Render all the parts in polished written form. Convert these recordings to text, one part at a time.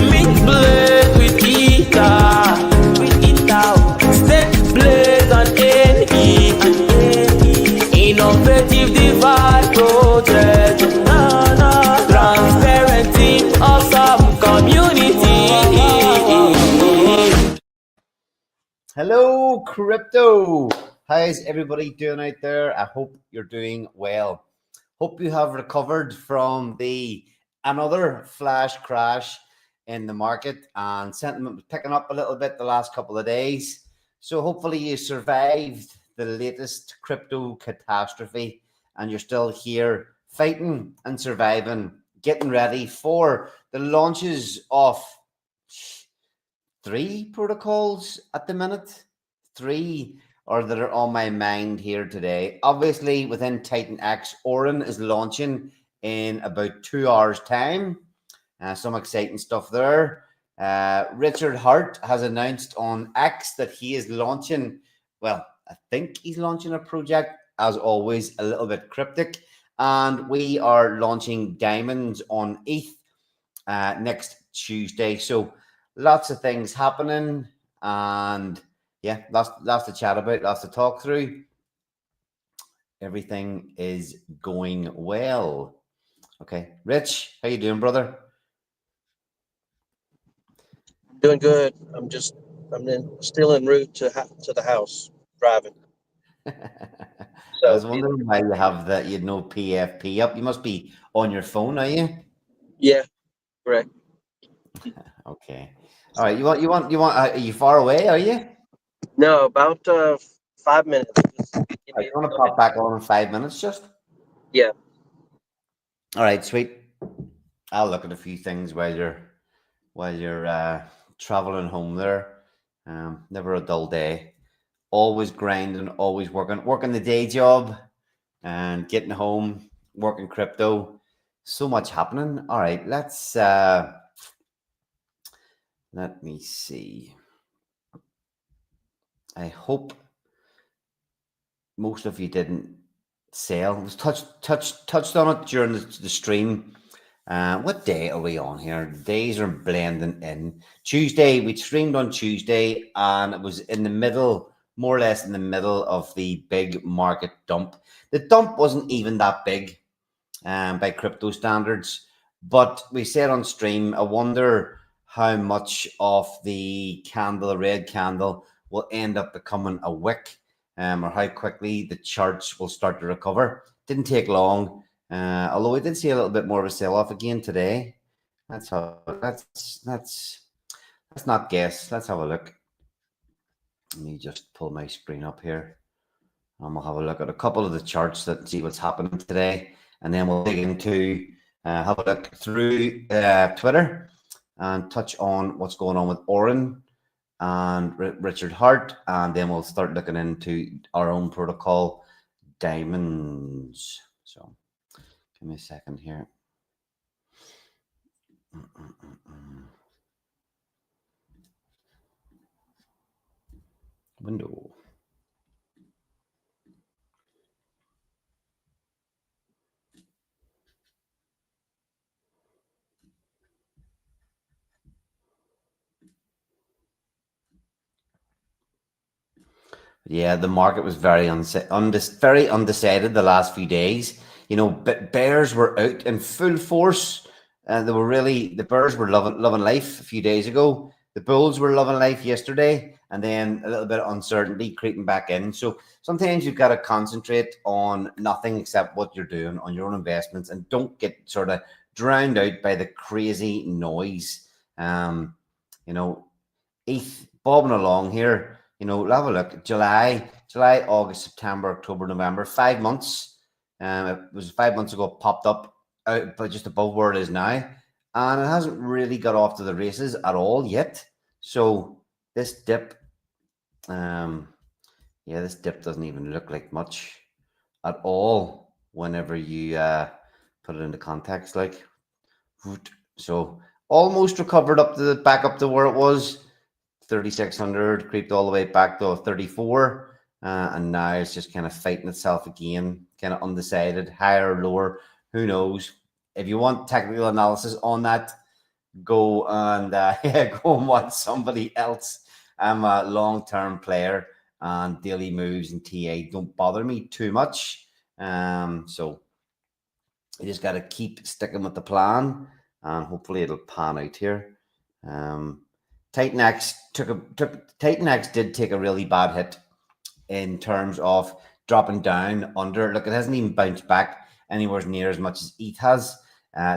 Meet Blaze with Ita, State Blaze and NE, Innovative Divide Project, transparent team of some community. Hello, crypto. How's everybody doing out there? I hope you're doing well. Hope you have recovered from another flash crash in the market, and sentiment was picking up a little bit the last couple of days. So hopefully you survived the latest crypto catastrophe and you're still here fighting and surviving, getting ready for the launches of 3 protocols at the minute. 3 or that are on my mind here today. Obviously, within TITANX, Orin is launching in about 2 hours' time. Some exciting stuff there. Richard Hart has announced on X that he is launching, well, I think he's launching a project, as always, a little bit cryptic. And we are launching diamonds on ETH next Tuesday. So lots of things happening, and yeah, lots to chat about, lots to talk through. Everything is going well. Okay, Rich, how you doing, brother? Doing good. I'm still en route to the house driving. I was wondering why you have that. You know, PFP up. You must be on your phone, are you? Yeah, correct. Okay. All right. You want? Are you far away? Are you? No, about 5 minutes. I want to pop back on in 5 minutes, just. Yeah. All right, sweet. I'll look at a few things while you're traveling home there. Never a dull day. Always grinding, always working the day job, and getting home, working crypto. So much happening. All right, let's let me see. I hope most of you didn't sell. It was touched on it during the stream. What day are we on here? Days are blending in. Tuesday, we streamed on Tuesday, and it was in the middle, more or less in the middle of the big market dump. The dump wasn't even that big by crypto standards, but we said on stream, I wonder how much of the red candle, will end up becoming a wick, or how quickly the charts will start to recover. Didn't take long. Although we did see a little bit more of a sell-off again today. Let's not guess. Let's have a look. Let me just pull my screen up here, and we'll have a look at a couple of the charts that see what's happening today, and then we'll dig into have a look through Twitter and touch on what's going on with Orin and Richard Hart, and then we'll start looking into our own protocol, diamonds. So give me a second here. Window. Yeah, the market was very undecided the last few days. You know, bears were out in full force, and the bears were loving life a few days ago. The bulls were loving life yesterday, and then a little bit of uncertainty creeping back in. So sometimes you've got to concentrate on nothing except what you're doing on your own investments, and don't get sort of drowned out by the crazy noise. You know, ETH bobbing along here. You know, have a look. July, August, September, October, November, 5 months. It was 5 months ago, popped up but just above where it is now. And it hasn't really got off to the races at all yet. So this dip, this dip doesn't even look like much at all whenever you put it into context. Like, so almost recovered back up to where it was. 3,600, creeped all the way back to 34. and now it's just kind of fighting itself again, kind of undecided, higher or lower, who knows. If you want technical analysis on that, go and go and watch somebody else. I'm a long-term player, and daily moves and TA don't bother me too much. So you just got to keep sticking with the plan, and hopefully it'll pan out here. TITANX TITANX did take a really bad hit in terms of dropping down under. Look, it hasn't even bounced back anywhere near as much as ETH has.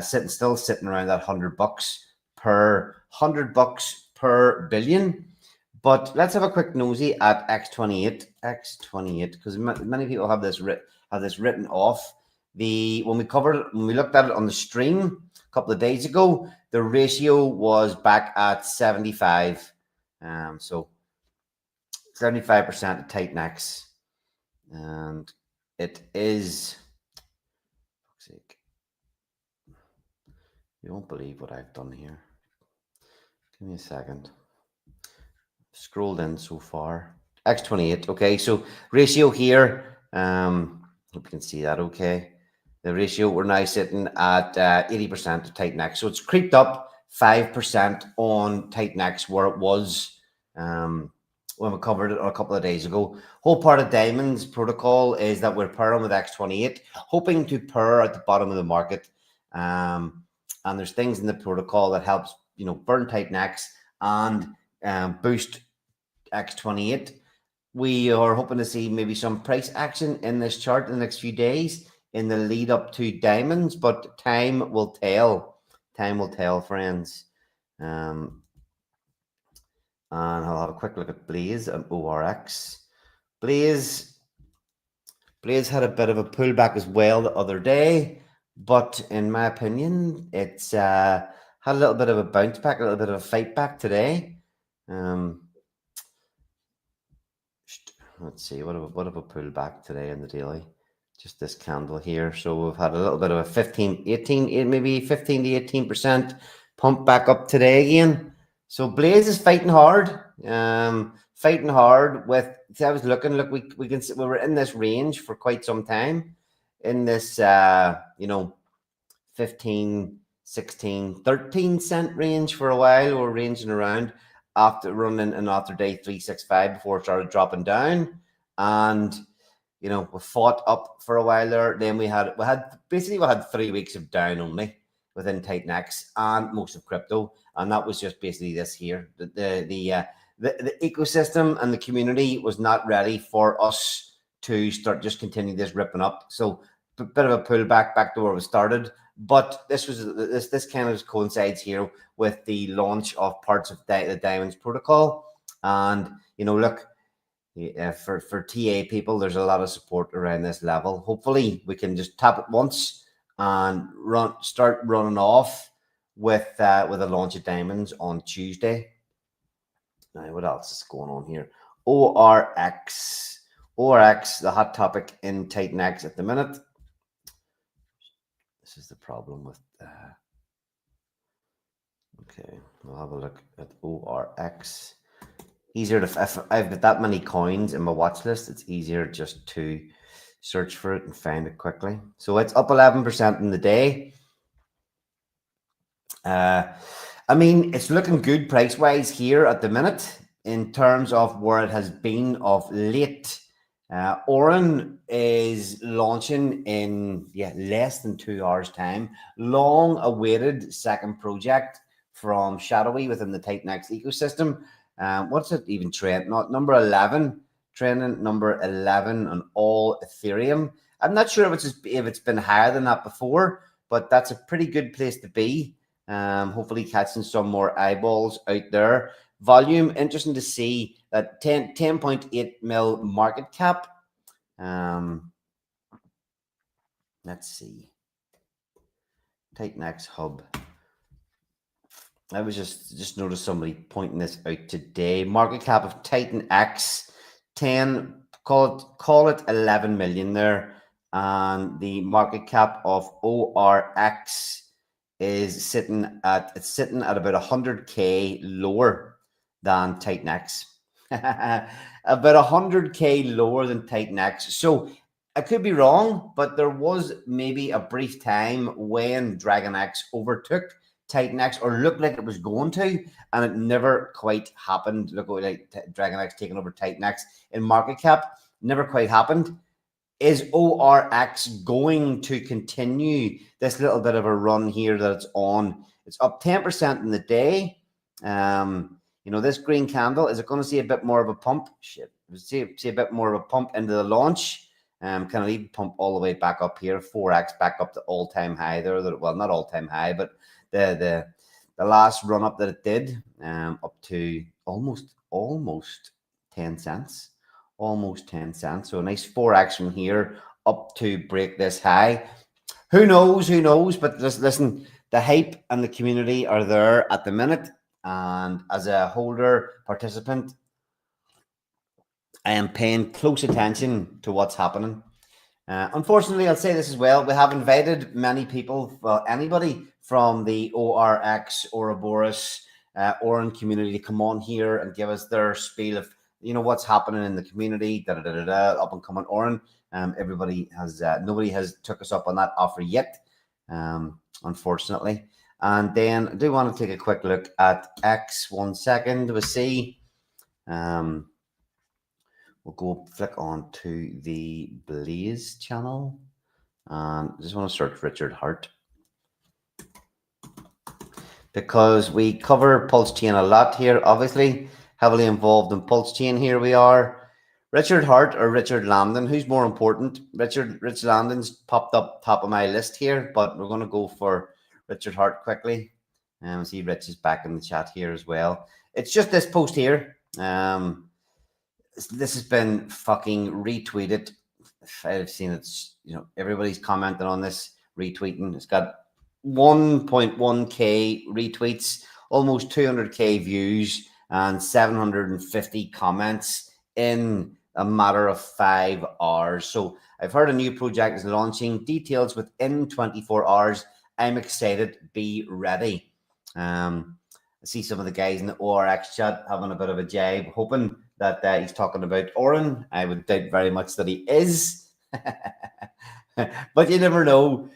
Still sitting around that $100 per billion. But let's have a quick nosy at X28, because many people have this written off. When we looked at it on the stream a couple of days ago, the ratio was back at 75. So 75% of TITANX, and it is. You won't believe what I've done here. Give me a second. Scrolled in so far. X28. Okay, so ratio here. Hope you can see that. Okay, the ratio, we're now sitting at 80% of TITANX. So it's creeped up 5% on TITANX where it was when we covered it a couple of days ago. Whole part of Diamond's protocol is that we're purring with X28, hoping to purr at the bottom of the market. And there's things in the protocol that helps, burn TITANX and boost X28. We are hoping to see maybe some price action in this chart in the next few days in the lead up to Diamonds, but time will tell. Time will tell, friends. And I'll have a quick look at Blaze and ORX. Blaze had a bit of a pullback as well the other day, but in my opinion, it's had a little bit of a bounce back, a little bit of a fight back today. Let's see, what have a pullback today in the daily? Just this candle here. So we've had a little bit of a 15 to 18% pump back up today again. So Blaze is fighting hard. With, I was looking, look, we were in this range for quite some time, in this 15, 16, 13 cent range for a while. We're ranging around after running an after day 365 before it started dropping down. And we fought up for a while there. Then we had 3 weeks of down only within TITANX and most of crypto, and that was just basically this here. The ecosystem and the community was not ready for us to start just continue this ripping up. So a bit of a pullback back to where we started. But this kind of coincides here with the launch of parts of the Diamonds protocol, and look. For TA people, there's a lot of support around this level. Hopefully, we can just tap it once and start running off with a launch of Diamonds on Tuesday. Now, what else is going on here? ORX, the hot topic in TITANX at the minute. This is the problem with. Okay, we'll have a look at ORX. Easier to, if I've got that many coins in my watch list, it's easier just to search for it and find it quickly. So it's up 11% in the day. I mean, it's looking good price wise here at the minute in terms of where it has been of late. Oren is launching in less than 2 hours time. Long awaited second project from Shadowy within the TITANX ecosystem. What's it even trend? Not number 11, trending number 11 on all Ethereum. I'm not sure if it's been higher than that before, but that's a pretty good place to be. Hopefully catching some more eyeballs out there. Volume, interesting to see that 10.8 mil market cap. Let's see. TITANX Hub. I was just noticed somebody pointing this out today. Market cap of TITANX 10, call it 11 million there, and the market cap of ORX is sitting at about 100K lower than TITANX. about 100K lower than TITANX. So I could be wrong, but there was maybe a brief time when Dragon X overtook TITANX, or looked like it was going to, and it never quite happened. Look like Dragon X taking over TITANX in market cap, never quite happened. Is ORX going to continue this little bit of a run here that it's on? It's up 10% in the day. This green candle, is it going to see a bit more of a pump? Shit, see a bit more of a pump into the launch. Can it even pump all the way back up here? 4X back up to all-time high there. Well, not all-time high, but the last run up that it did, up to almost 10 cents. Almost 10 cents. So a nice 4X from here up to break this high. Who knows? Who knows? But just listen, the hype and the community are there at the minute. And as a holder participant, I am paying close attention to what's happening. Unfortunately, I'll say this as well. We have invited many people, well, anybody from the ORX, Ouroboros, Oran community to come on here and give us their spiel of, what's happening in the community, up and coming Oran. Everybody has, nobody has took us up on that offer yet, unfortunately. And then I do want to take a quick look at X. 1 second. We'll see. We'll go flick on to the Blaze channel. I just want to search Richard Hart, because we cover PulseChain a lot here, obviously. Heavily involved in PulseChain. Here we are. Richard Hart or Richard Landon? Who's more important? Rich Landon's popped up top of my list here, but we're going to go for Richard Hart quickly. And see Rich is back in the chat here as well. It's just this post here. This has been fucking retweeted. I've seen it, everybody's commenting on this, retweeting. It's got 1.1K retweets, almost 200K views, and 750 comments in a matter of 5 hours. So I've heard a new project is launching, details within 24 hours. I'm excited. Be ready. I see some of the guys in the ORX chat having a bit of a jibe, hoping that he's talking about Oran. I would doubt very much that he is. But you never know.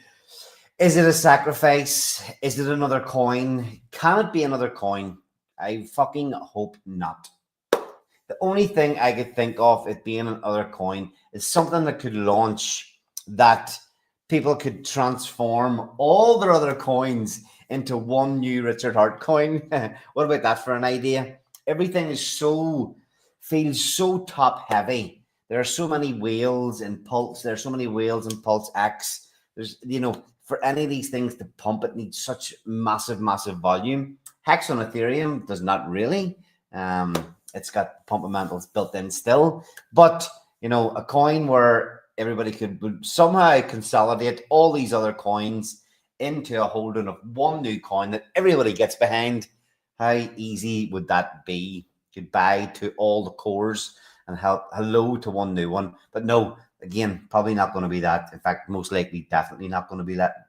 Is it a sacrifice? Is it another coin? Can it be another coin? I fucking hope not. The only thing I could think of it being another coin is something that could launch, that people could transform all their other coins into one new Richard Hart coin. What about that for an idea? Everything is feels so top heavy. There are so many whales in Pulse. There's so many whales in Pulse X. There's, for any of these things to pump, it needs such massive, massive volume. Hex on Ethereum does not really. It's got pump-a-mentals built in still. But, a coin where everybody would somehow consolidate all these other coins into a holding of one new coin that everybody gets behind. How easy would that be? Goodbye to all the cores and hello to one new one. But no, again, probably not going to be that. In fact, most likely, definitely not going to be that.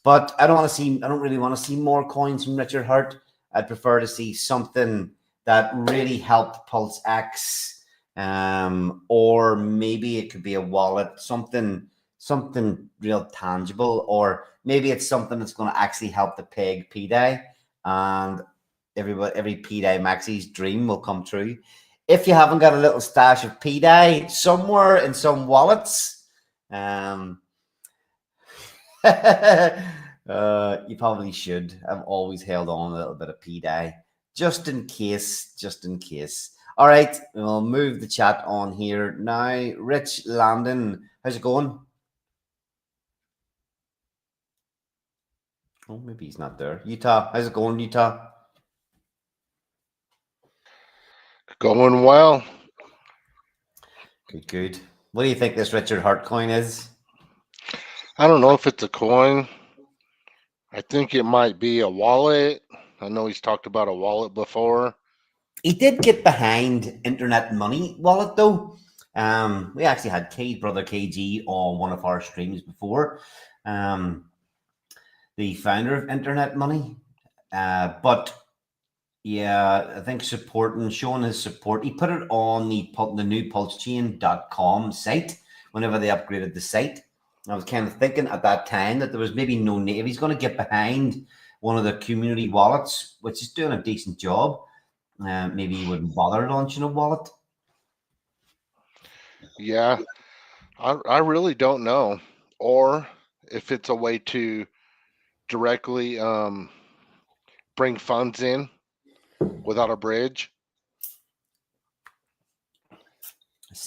But I don't really want to see more coins from Richard Hart. I'd prefer to see something that really helped Pulse X, or maybe it could be a wallet, something real tangible, or maybe it's something that's going to actually help the peg PDAI, and every PDAI maxi's dream will come true. If you haven't got a little stash of PDAI somewhere in some wallets, you probably should. I've always held on a little bit of PDAI just in case. All right, we'll move the chat on here now. Rich Landon, how's it going? Oh, maybe he's not there. Utah, how's it going, Utah? Going well. Good. What do you think this Richard Hart coin is? I don't know if it's a coin. I think it might be a wallet. I know he's talked about a wallet before. He did get behind Internet Money Wallet, though. We actually had brother KG on one of our streams before. The founder of Internet Money. But Yeah, I think supporting, showing his support. He put it on the new PulseChain.com site whenever they upgraded the site. I was kind of thinking at that time that there was maybe no need. If he's going to get behind one of the community wallets, which is doing a decent job, maybe he wouldn't bother launching a wallet. Yeah, I really don't know. Or if it's a way to directly bring funds in without a bridge,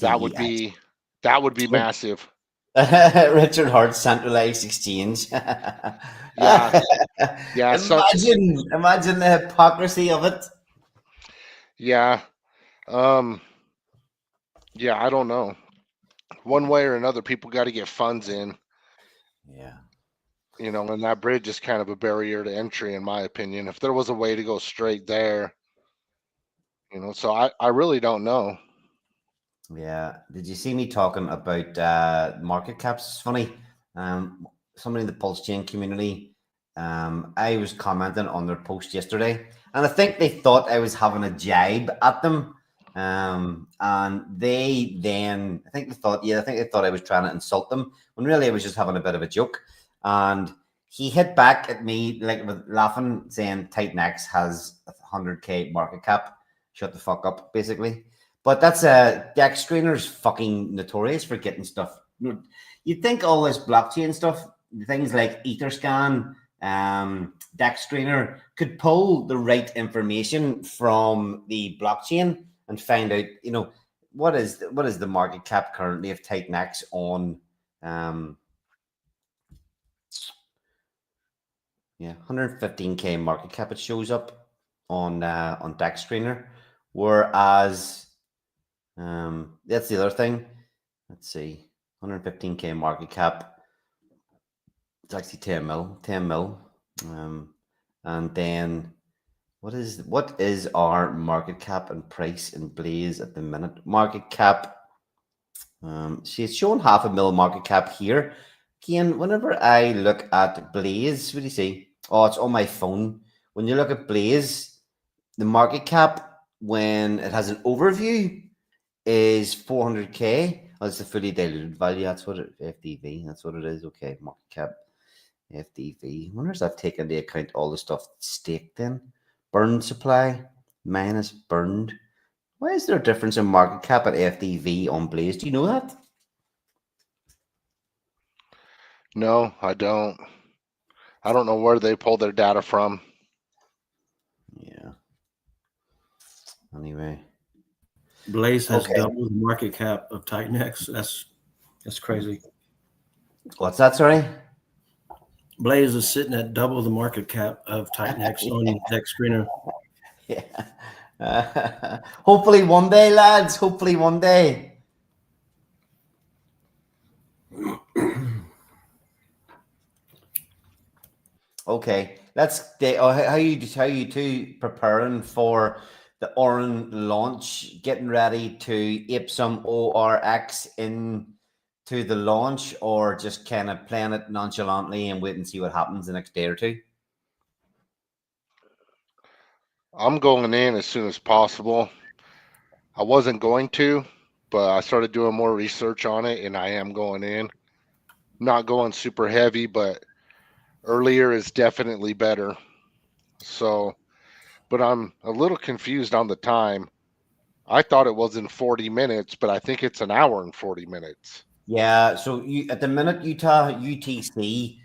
that would CEX. be that would be massive. Richard Hart centralized exchange. Yeah, yeah, Imagine the hypocrisy of it. yeah, um, yeah. I don't know. One way or another, people got to get funds in, Yeah. and that bridge is kind of a barrier to entry, in my opinion. If there was a way to go straight there, so I really don't know. Yeah. Did you see me talking about market caps? It's funny. Somebody in the Pulse Chain community, I was commenting on their post yesterday, and I think they thought I was having a jibe at them. And they then, I think they thought I was trying to insult them when really I was just having a bit of a joke. And he hit back at me like with laughing, saying TITANX has a 100K market cap. Shut the fuck up, basically. But that's Dex Screener's fucking notorious for getting stuff. You'd think all this blockchain stuff, things like Etherscan, Dex Screener, could pull the right information from the blockchain and find out, what is the market cap currently of TITANX on 115K market cap. It shows up on Dex Screener, whereas that's the other thing. Let's see, 115K market cap. It's actually 10 mil. And then what is our market cap and price in Blaze at the minute? Market cap. See, it's showing 500,000 market cap here. Again, whenever I look at Blaze, what do you see? Oh, it's on my phone. When you look at Blaze, the market cap when it has an overview is 400K. Oh, it's the fully diluted value. That's what FDV. That's what it is. Okay, market cap FDV. I wonder if I've taken into account all the stuff staked in. Burned supply minus burned. Why is there a difference in market cap at FDV on Blaze? Do you know that? No, I don't. I don't know where they pull their data from. Yeah. Anyway. Blaze has double the market cap of TITANX. That's crazy. What's that, sorry? Blaze is sitting at double the market cap of TITANX on Dex Screener. Yeah. Hopefully one day, lads. Hopefully one day. Okay, how you two preparing for the Oran launch? Getting ready to ape some ORX in to the launch, or just kind of playing it nonchalantly and wait and see what happens the next day or two? I'm going in as soon as possible. I wasn't going to, but I started doing more research on it, and I am going in. Not going super heavy, but earlier is definitely better. So, but I'm a little confused on the time. I thought it was in 40 minutes, but I think it's an hour and 40 minutes. Yeah, so you at the minute Utah UTC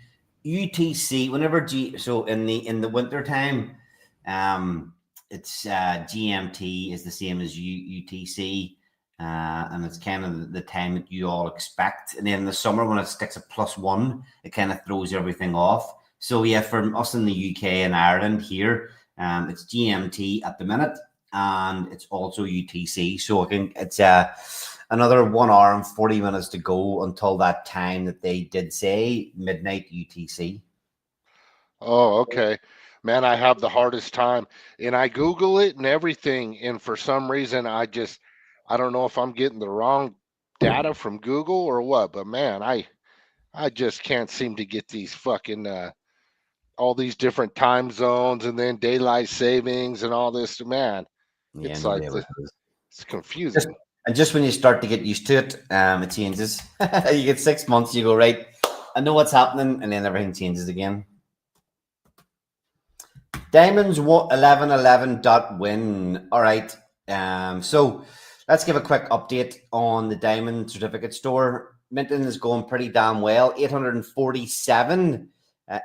whenever so in the winter time, it's GMT is the same as UTC, and it's kind of the time that you all expect. And then in the summer when it sticks a +1, it kind of throws everything off. So yeah, for us in the UK and Ireland here, it's GMT at the minute, and it's also UTC. So it's another 1 hour and 40 minutes to go until that time that they did say midnight UTC. Oh, okay. Man, I have the hardest time. And I Google it and everything. And for some reason, I don't know if I'm getting the wrong data from Google or what, but man, I just can't seem to get these fucking all these different time zones and then daylight savings and all this. Man, Yeah, it's nobody like ever does. it's confusing. And just when you start to get used to it, it changes. You get 6 months, you go, right, I know what's happening, and then everything changes again. Diamonds 1111.win. All right. So let's give a quick update on the Diamond Certificate Store. Minting is going pretty damn well. 847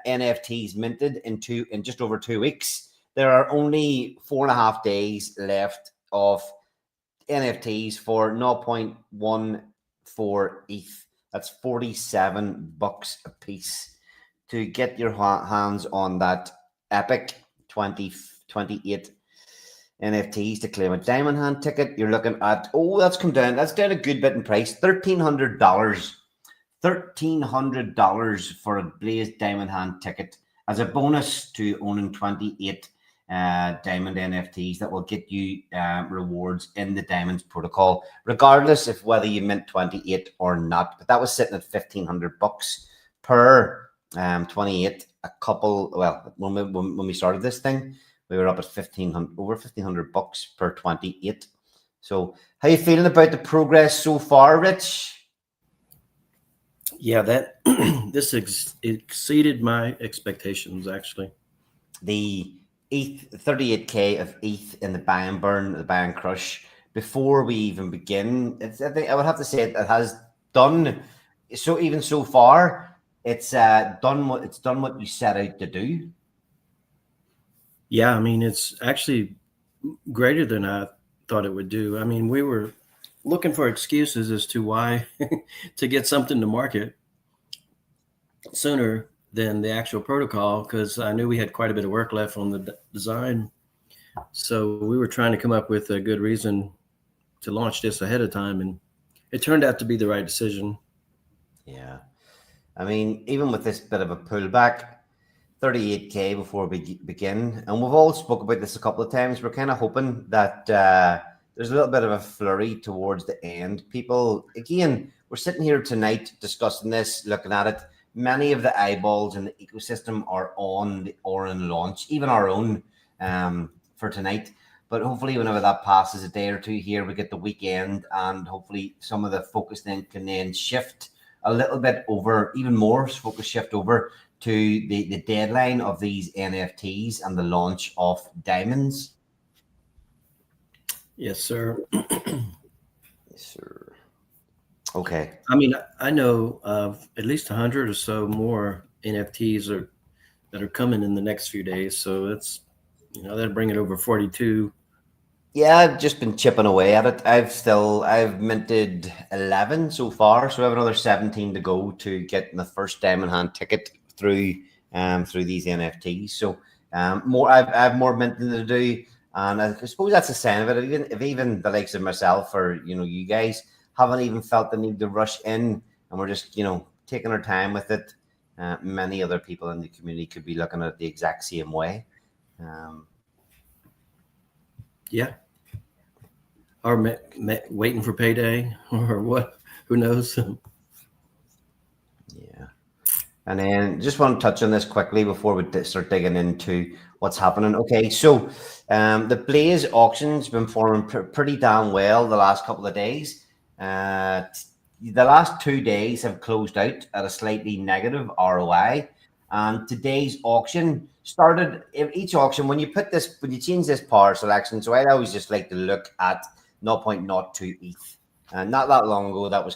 NFTs minted in just over 2 weeks. There are only 4.5 days left of NFTs for 0.14 ETH. That's $47 a piece. To get your hands on that epic 28 NFTs to claim a diamond hand ticket, you're looking at, that's come down. That's down a good bit in price. $1,300. $1,300 for a Blaze diamond hand ticket as a bonus to owning 28 diamond NFTs that will get you rewards in the Diamonds protocol, regardless of whether you mint 28 or not. But that was sitting at $1,500 per 28. A couple, well, when we started this thing, we were up at over $1,500 per 28. So, how you feeling about the progress so far, Rich? Yeah, that this exceeded my expectations, actually. The ETH, 38K of ETH in the buy and burn, the buy and crush. Before we even begin, I think I would have to say it has done so. Even so far, it's done what you set out to do. Yeah, I mean, it's actually greater than I thought it would do. I mean, we were looking for excuses as to why to get something to market sooner than the actual protocol, because I knew we had quite a bit of work left on the design. So we were trying to come up with a good reason to launch this ahead of time, and it turned out to be the right decision. Yeah. I mean, even with this bit of a pullback, 38K before we begin, and we've all spoke about this a couple of times, we're kind of hoping that there's a little bit of a flurry towards the end. People, again, we're sitting here tonight discussing this, looking at it. Many of the eyeballs in the ecosystem are on the Orin launch, even our own for tonight. But hopefully whenever that passes a day or two here, we get the weekend, and hopefully some of the focus then can then shift a little bit over, even more focus shift over to the deadline of these NFTs and the launch of diamonds. Yes, sir. Yes, sir. Okay. I mean, I know of at least 100 or so more NFTs that are coming in the next few days. So that's, that'll bring it over 42. Yeah, I've just been chipping away at it. I've minted 11 so far, so I have another 17 to go to get my first diamond hand ticket through these NFTs. So I have more minting to do, and I suppose that's a sign of it. Even the likes of myself or you guys haven't even felt the need to rush in, and we're just taking our time with it. Many other people in the community could be looking at it the exact same way. Yeah. Or waiting for payday or what? Who knows? Yeah. And then just want to touch on this quickly before we start digging into what's happening. Okay, so the Blaze auction's been performing pretty damn well the last couple of days. The last 2 days have closed out at a slightly negative ROI. And today's auction started, each auction, when you change this power selection, so I always just like to look at 0.02 ETH. And not that long ago, that was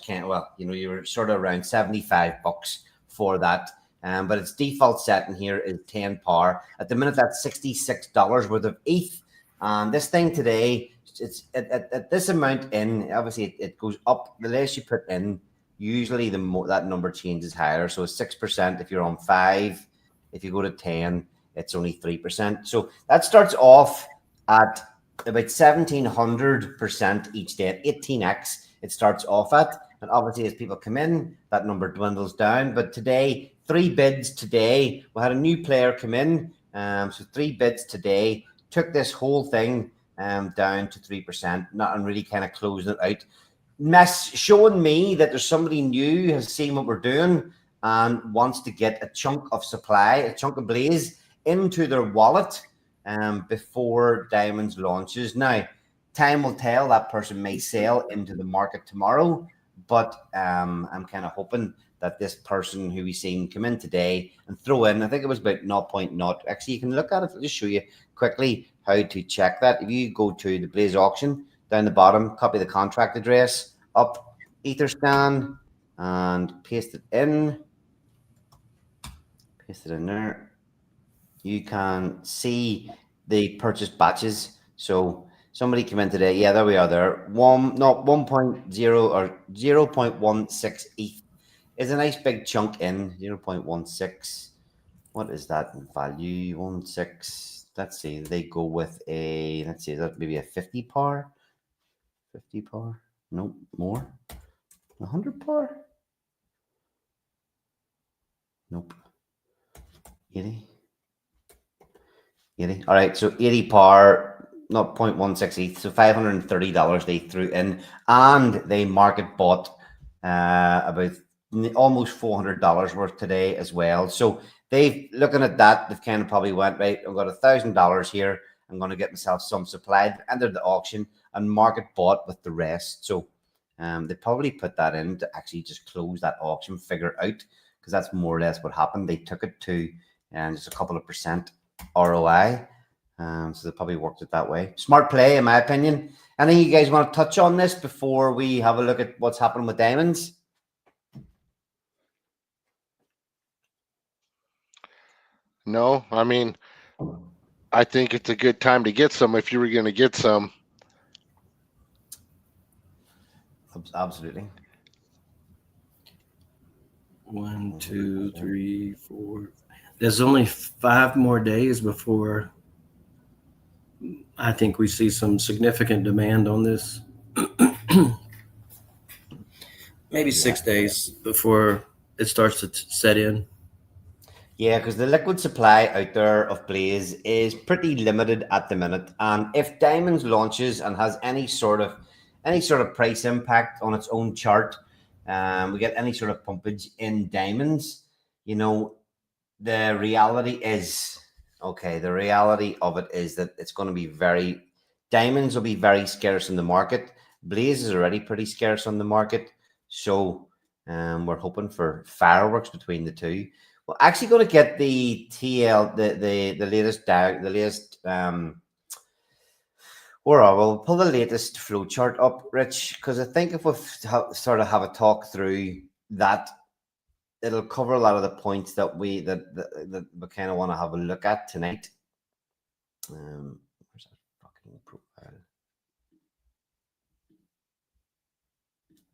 you were sort of around $75 for that. But its default setting here is 10 power. At the minute, that's $66 worth of ETH. And this thing today, it's at this amount in, obviously it goes up. The less you put in, usually the more that number changes higher. So it's 6% if you're on 5. If you go to 10, it's only 3%. So that starts off at about 1,700% each day at 18x. It starts off at, and obviously as people come in, that number dwindles down. But today, 3 bids today. We had a new player come in, so 3 bids today took this whole thing down to 3%, not and really kind of closing it out. Showing me that there's somebody new has seen what we're doing and wants to get a chunk of supply, a chunk of blaze into their wallet before Diamonds launches. Now, time will tell. That person may sell into the market tomorrow, but I'm kind of hoping that this person who we've seen come in today and throw in, I think it was about 0.0. Actually, you can look at it. I'll just show you quickly how to check that. If you go to the Blaze auction, down the bottom, copy the contract address, up Etherscan, and paste it in. Paste it in there. You can see the purchase batches. So somebody came in today. Yeah, there we are there. 1.0 or 0.16 ETH is a nice big chunk in 0.16. What is that in value? 16. Let's see. They go with a, let's see, is that maybe a 50 par? 50 par? No, more. 100 par? Nope. 80. 80. All right, so 80 par, not 0.16 ETH, so $530 they threw in, and they market bought about almost $400 worth today as well. So they've, looking at that, they've kind of probably went, right, I've got $1,000 here. I'm going to get myself some supply, entered the auction, and market bought with the rest. So they probably put that in to actually just close that auction figure out, because that's more or less what happened. They took it to just a couple of percent ROI. So they probably worked it that way. Smart play, in my opinion. Anything you guys want to touch on this before we have a look at what's happening with Diamonds? No, I mean, I think it's a good time to get some if you were going to get some. Absolutely. 1, 2, 3, 4. There's only 5 more days before I think we see some significant demand on this. Maybe 6 days before it starts to set in. Yeah, because the liquid supply out there of Blaze is pretty limited at the minute, and if Diamonds launches and has any sort of price impact on its own chart, we get any sort of pumpage in Diamonds, you know, the reality is, okay, the reality of it is that it's going to be Diamonds will be very scarce in the market. Blaze is already pretty scarce on the market, so we're hoping for fireworks between the two. We're actually going to get the latest we'll pull the latest flow chart up, Rich, because I think if we sort of have a talk through that, it'll cover a lot of the points that we kind of want to have a look at tonight. Where's that fucking profile?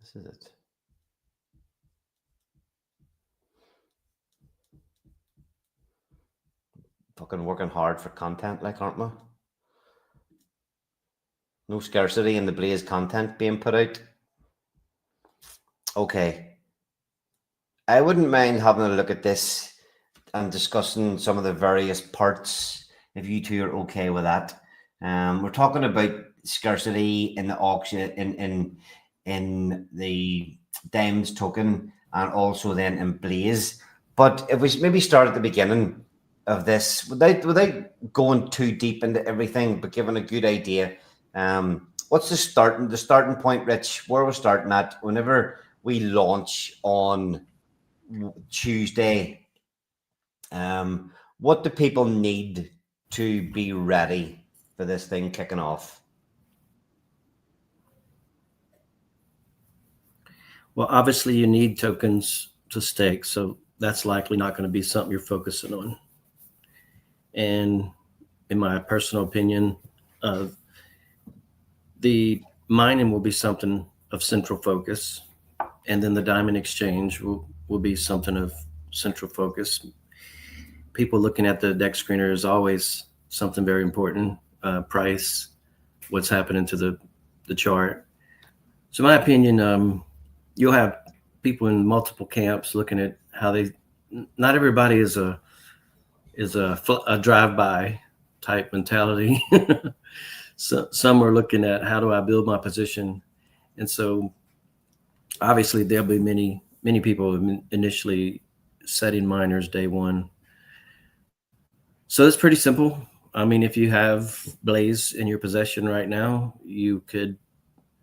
This is it. Fucking working hard for content, like, aren't we? No scarcity in the Blaze content being put out. Okay. I wouldn't mind having a look at this and discussing some of the various parts, if you two are okay with that. We're talking about scarcity in the auction, in the Diamonds token, and also then in Blaze. But if we maybe start at the beginning of this, without going too deep into everything, but giving a good idea, what's the starting point, Rich? Where we're starting at whenever we launch on Tuesday? What do people need to be ready for this thing kicking off? Well, obviously you need tokens to stake, so that's likely not going to be something you're focusing on. And in my personal opinion, the mining will be something of central focus, and then the diamond exchange will be something of central focus. People looking at the deck screener is always something very important. Price, what's happening to the chart. So in my opinion, you'll have people in multiple camps looking at how not everybody is a drive-by type mentality. So some are looking at, how do I build my position? And so obviously there'll be many people initially setting miners day one. So it's pretty simple. I mean, if you have Blaze in your possession right now, you could,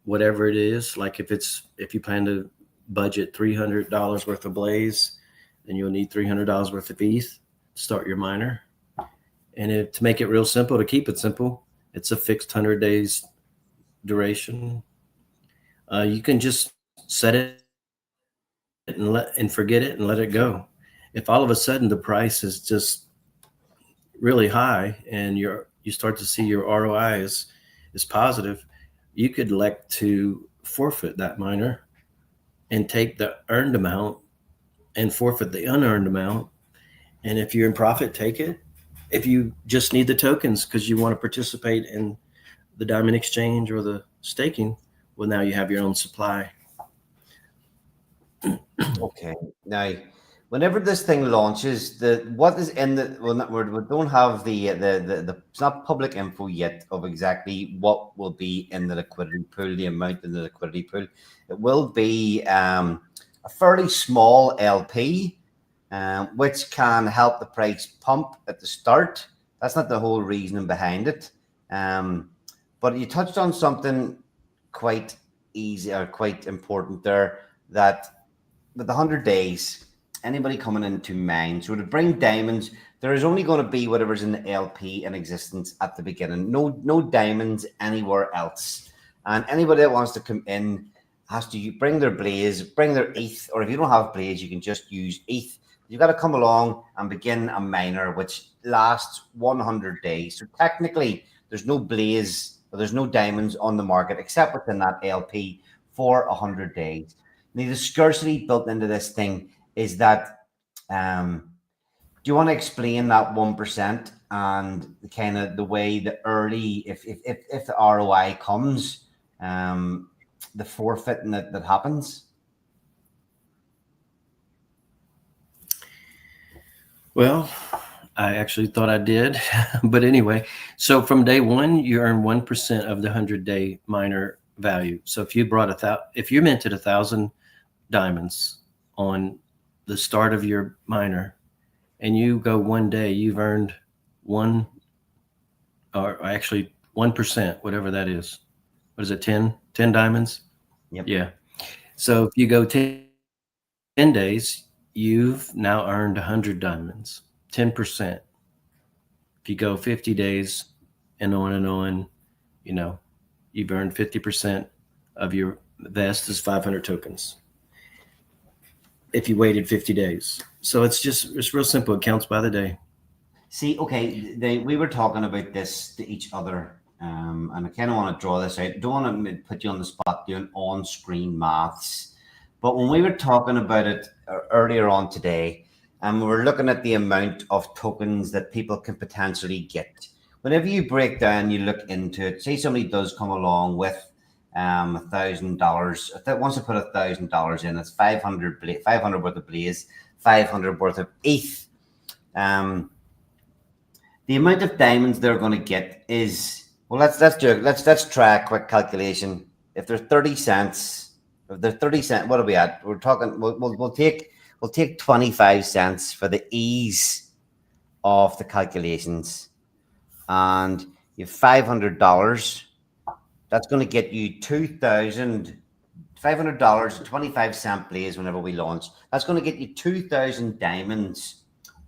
whatever it is, like if you plan to budget $300 worth of Blaze, then you'll need $300 worth of ETH to start your miner. And to make it real simple, to keep it simple, it's a fixed 100 days duration. You can just set it and forget it and let it go. If all of a sudden the price is just really high and you start to see your ROI is positive, you could elect to forfeit that miner and take the earned amount and forfeit the unearned amount. And if you're in profit, take it. If you just need the tokens because you want to participate in the diamond exchange or the staking, well, now you have your own supply. Okay. Now, whenever this thing launches, what is in the we don't have the it's not public info yet of exactly what will be in the liquidity pool, the amount in the liquidity pool. It will be a fairly small LP, which can help the price pump at the start. That's not the whole reasoning behind it. But you touched on something quite easy or quite important there, that with the 100 days, anybody coming into mine, so to bring diamonds, there is only going to be whatever's in the LP in existence at the beginning. No diamonds anywhere else. And anybody that wants to come in has to bring their Blaze, bring their ETH, or if you don't have Blaze, you can just use ETH. You've got to come along and begin a miner, which lasts 100 days. So technically, there's no Blaze or there's no diamonds on the market except within that LP for 100 days. Now, the scarcity built into this thing is that, do you want to explain that 1% and kind of the way the early, if the ROI comes, the forfeiting that happens? Well, I actually thought I did, but anyway, so from day one, you earn 1% of the 100-day miner value. So if you if you minted 1,000 diamonds on the start of your miner and you go one day, you've earned 1% or actually 1%, whatever that is. What is it? 10 diamonds? Yep. Yeah. So if you go 10 days, you've now earned 100 diamonds, 10%. If you go 50 days and on, you've earned 50% of your vest is 500 tokens. If you waited 50 days. So it's real simple. It counts by the day. See, okay, we were talking about this to each other, and I kind of want to draw this out. Don't want to put you on the spot doing on-screen maths, but when we were talking about it earlier on today, and we were looking at the amount of tokens that people can potentially get. Whenever you break down, you look into it, say somebody does come along with $1,000. If that wants to put $1,000 in, it's 500 worth of Blaze, 500 worth of ETH. The amount of diamonds they're going to get is, well, let's try a quick calculation. If they're 30 cents, what are we at? We're talking. We'll take 25 cents for the ease of the calculations, and you have $500. That's going to get you $2,500, 25-cent Blaze whenever we launch. That's going to get you 2,000 diamonds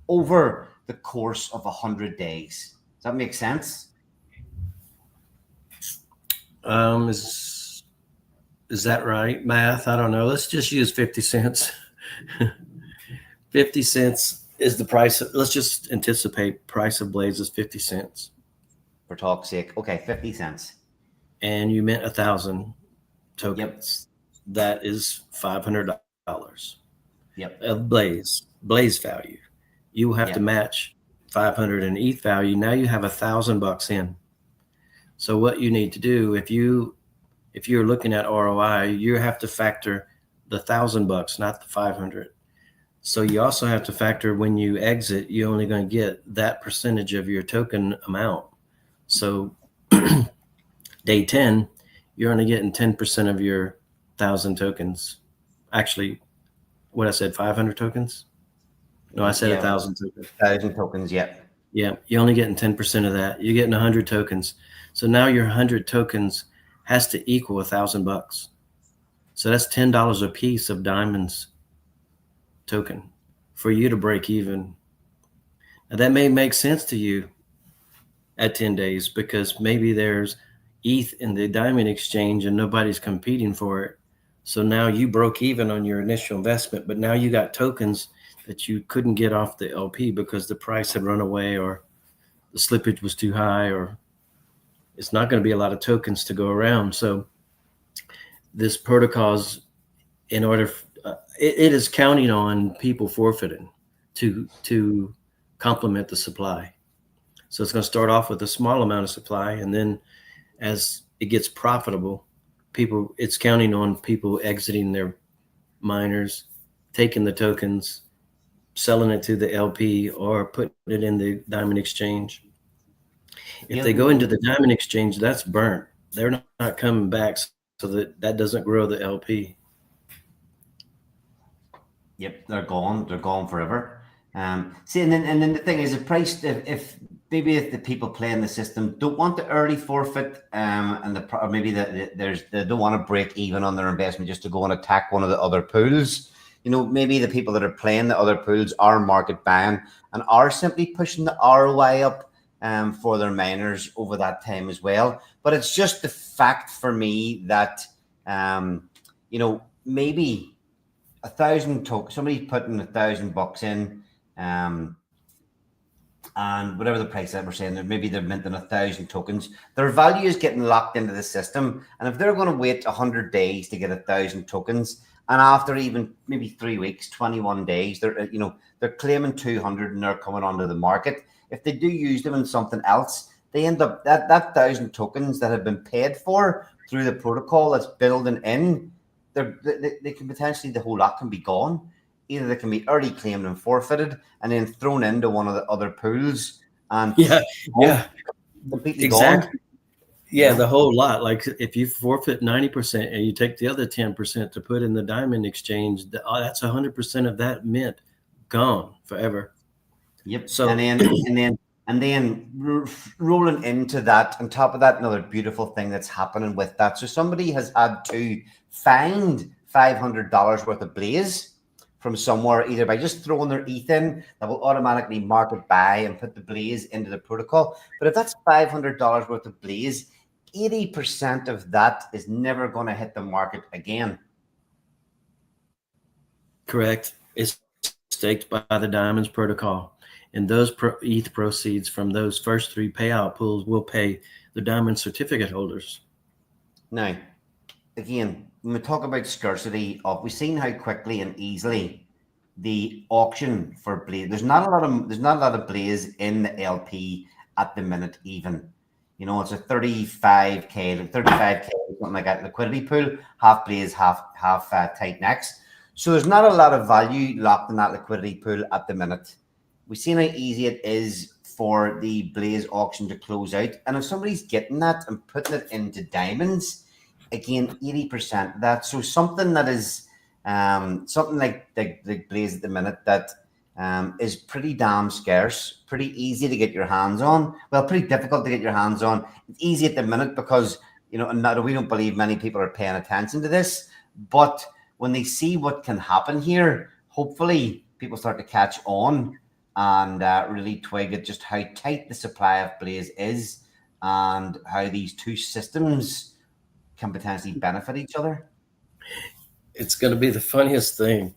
over the course of 100 days. Does that make sense? Is that right? Math? I don't know. Let's just use 50 cents. 50 cents is the price. Let's just anticipate price of Blaze is 50 cents. For talk's sake. Okay, 50 cents. And you mint 1,000 tokens. Yep. That is $500. Yep. Of Blaze value. You will have to match 500 in ETH value. Now you have $1,000 in. So what you need to do, if you're looking at ROI, you have to factor the $1,000, not the 500. So you also have to factor when you exit, you're only going to get that percentage of your token amount. So day 10, you're only getting 10% of your 1,000 tokens. Actually, what I said, 500 tokens? No, I said Yeah, 1,000 tokens. 1,000 tokens. Yeah. Yeah, you're only getting 10% of that. You're getting 100 tokens. So now your 100 tokens has to equal $1,000. So that's $10 a piece of diamonds token for you to break even. Now that may make sense to you at 10 days because maybe there's ETH in the diamond exchange and nobody's competing for it. So now you broke even on your initial investment, but now you got tokens that you couldn't get off the LP because the price had run away or the slippage was too high, or it's not going to be a lot of tokens to go around. So this protocol's in order, it is counting on people forfeiting to complement the supply. So it's going to start off with a small amount of supply, and then as it gets profitable, it's counting on people exiting their miners, taking the tokens, selling it to the LP, or putting it in the diamond exchange. If they go into the diamond exchange, that's burnt. They're not coming back, so that doesn't grow the LP. Yep, they're gone. They're gone forever. See, and then the thing is, if maybe if the people playing the system don't want the early forfeit, or maybe they don't want to break even on their investment just to go and attack one of the other pools. You know, maybe the people that are playing the other pools are market buying and are simply pushing the ROI up for their miners over that time as well. But it's just the fact for me that you know, maybe 1,000 tokens, somebody's putting $1,000 in, and whatever the price that we're saying, maybe they're minting 1,000 tokens. Their value is getting locked into the system, and if they're going to wait 100 days to get 1,000 tokens, and after even maybe 3 weeks, 21 days, they're claiming 200 and they're coming onto the market. If they do use them in something else, they end up that 1,000 tokens that have been paid for through the protocol that's building in. They can potentially, the whole lot can be gone. Either they can be early claimed and forfeited and then thrown into one of the other pools and completely exactly. gone. Yeah, the whole lot. Like if you forfeit 90% and you take the other 10% to put in the diamond exchange, that's 100% of that mint gone forever. Yep. So and then rolling into that, on top of that, another beautiful thing that's happening with that. So somebody has had to find $500 worth of Blaze from somewhere, either by just throwing their ETH in, that will automatically market buy and put the Blaze into the protocol. But if that's $500 worth of Blaze, 80% of that is never going to hit the market again. Correct. It's staked by the Diamonds protocol. And those ETH proceeds from those first 3 payout pools will pay the Diamond certificate holders. Now, again, when we talk about scarcity, we've seen how quickly and easily the auction for Blaze. There's not a lot of Blaze in the LP at the minute. Even, you know, it's a 35k, something like that. Liquidity pool, half Blaze, half TITANX. So there's not a lot of value locked in that liquidity pool at the minute. We've seen how easy it is for the Blaze auction to close out. And if somebody's getting that and putting it into diamonds, again, 80% of that. So something that is something like the Blaze at the minute that is pretty damn scarce, pretty easy to get your hands on. Well, pretty difficult to get your hands on. It's easy at the minute because, you know, and we don't believe many people are paying attention to this. But when they see what can happen here, hopefully people start to catch on and really twig at just how tight the supply of Blaze is and how these two systems can potentially benefit each other. It's going to be the funniest thing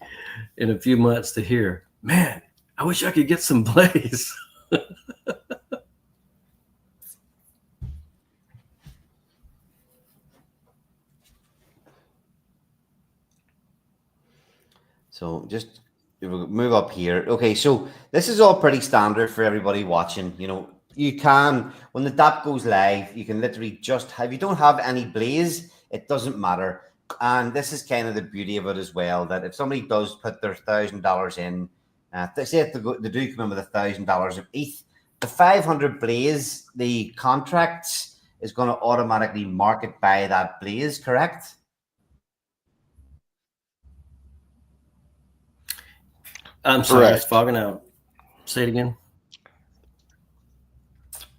in a few months to hear, man, I wish I could get some Blaze. So just move up here. Okay, so this is all pretty standard for everybody watching. You know, you can, when the DApp goes live, you can literally just have, if you don't have any Blaze, it doesn't matter. And this is kind of the beauty of it as well, that if somebody does put their $1,000 in, say if they do come in with $1,000 of ETH, the 500 Blaze, the contracts is going to automatically market buy that Blaze, correct? I'm sorry, it's Correct. fogging out. Say it again.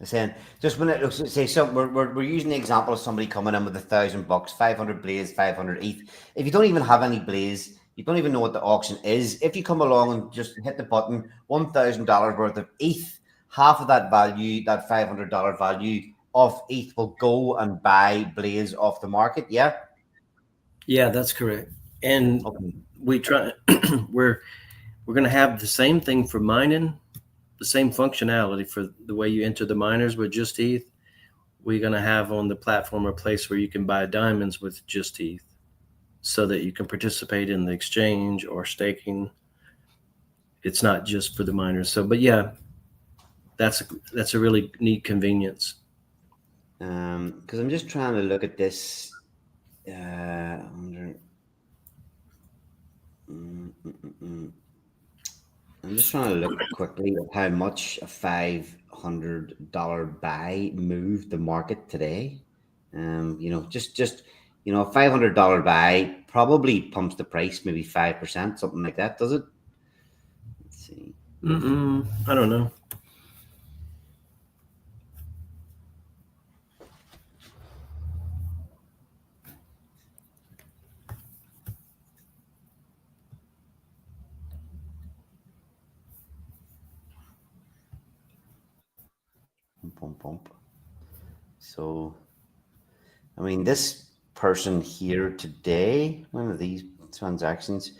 Saying just when it looks, say, so we're using the example of somebody coming in with $1,000, 500 blaze, 500 ETH. If you don't even have any blaze, you don't even know what the auction is. If you come along and just hit the button, $1,000 worth of ETH, half of that value, that $500 value of ETH will go and buy blaze off the market. Yeah. Yeah, that's correct. And Okay. we try. we're going to have the same thing for mining, the same functionality for the way you enter the miners with just ETH. We're going to have on the platform a place where you can buy diamonds with just ETH, so that you can participate in the exchange or staking. It's not just for the miners. So, but yeah, that's a really neat convenience. Because I'm just trying to look at this. I'm just trying to look quickly at how much a $500 buy moved the market today. Just a $500 buy probably pumps the price maybe 5%, something like that. Does it? Let's see. I don't know. Pump. So, I mean, this person here today, one of these transactions,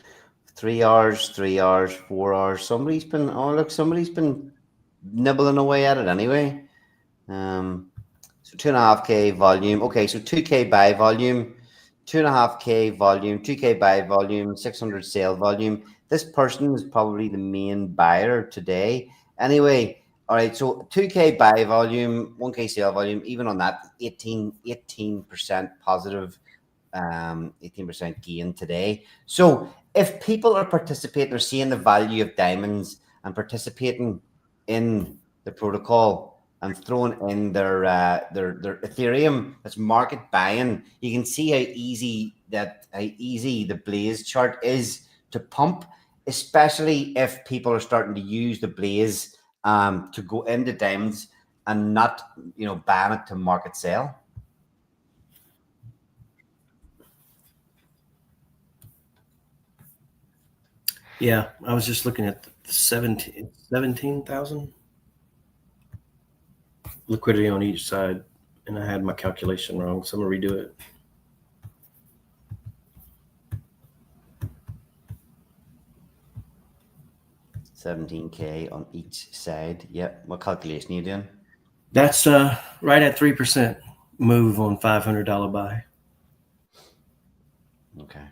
3 hours, 3 hours, 4 hours. Somebody's been nibbling away at it anyway. So 2.5K volume. Okay, so 2K buy volume, 2.5K volume, 2K buy volume, 600 sale volume. This person is probably the main buyer today. Anyway, all right, so 2K buy volume, 1K sale volume, even on that, 18% positive, 18% gain today. So if people are participating or seeing the value of diamonds and participating in the protocol and throwing in their Ethereum that's market buying, you can see how easy the Blaze chart is to pump, especially if people are starting to use the Blaze to go into diamonds and not ban it to market sale. Yeah, I was just looking at the 17,000 liquidity on each side, and I had my calculation wrong, so I'm gonna redo it. $17K on each side. Yep. What calculation are you doing? That's right at 3% move on $500 buy. Okay.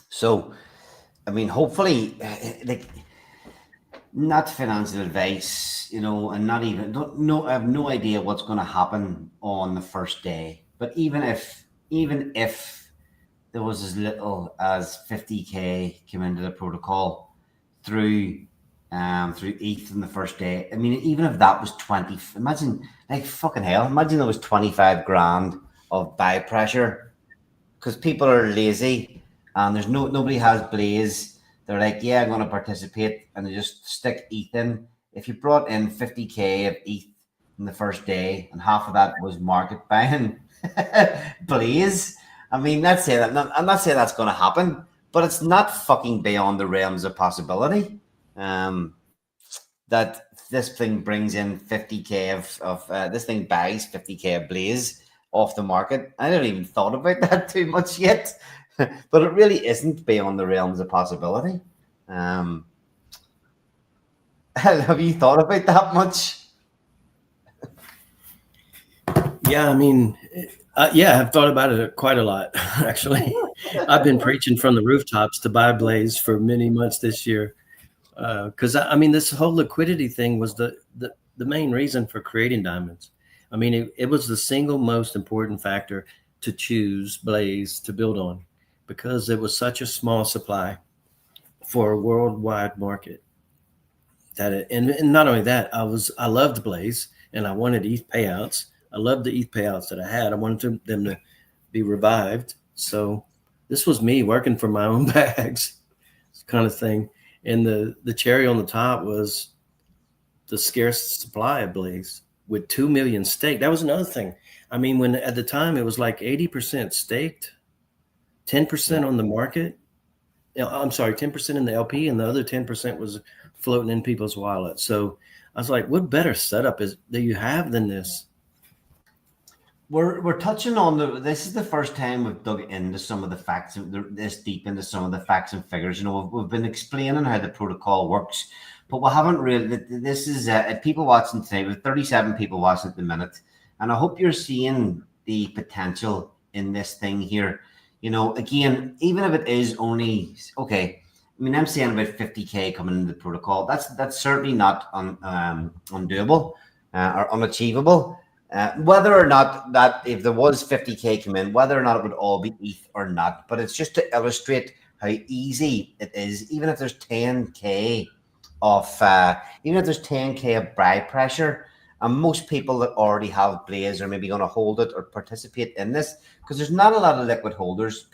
So, I mean, hopefully, not financial advice, and not even, I have no idea what's going to happen on the first day. But even if there was as little as 50K came into the protocol through ETH in the first day, I mean, even if that was 20, imagine, like, fucking hell, imagine there was 25 grand of buy pressure because people are lazy and there's nobody has Blaze. They're like, yeah, I'm going to participate, and they just stick ETH in. If you brought in 50K of ETH in the first day and half of that was market buying Blaze, I mean, let's say that. I'm not saying that's going to happen, but it's not fucking beyond the realms of possibility that this thing brings in 50K of this thing buys 50K of Blaze off the market. I haven't even thought about that too much yet, but it really isn't beyond the realms of possibility. Have you thought about that much? Yeah, I mean, yeah, I've thought about it quite a lot, actually. I've been preaching from the rooftops to buy Blaze for many months this year. Because I mean, this whole liquidity thing was the main reason for creating diamonds. I mean, it was the single most important factor to choose Blaze to build on, because it was such a small supply for a worldwide market. And not only that, I loved Blaze and I wanted ETH payouts. I loved the ETH payouts that I had. I wanted them to be revived. So this was me working for my own bags. kind of thing. And the cherry on the top was the scarce supply of blaze with 2 million staked. That was another thing. I mean, when at the time it was like 80% staked, 10% on the market. I'm sorry, 10% in the LP, and the other 10% was floating in people's wallets. So I was like, what better setup is that you have than this? We're touching on this is the first time we've dug into some of the facts, this deep into some of the facts and figures. You know, we've been explaining how the protocol works, but we haven't really. This is people watching today. With 37 people watching at the minute, and I hope you're seeing the potential in this thing here. You know, again, even if it is only okay. I mean, I'm saying about 50K coming into the protocol. That's certainly not undoable or unachievable. Whether or not that, if there was 50K come in, whether or not it would all be ETH or not, but it's just to illustrate how easy it is. Even if there's 10K of buy pressure, and most people that already have Blaze are maybe going to hold it or participate in this, because there's not a lot of liquid holders. Some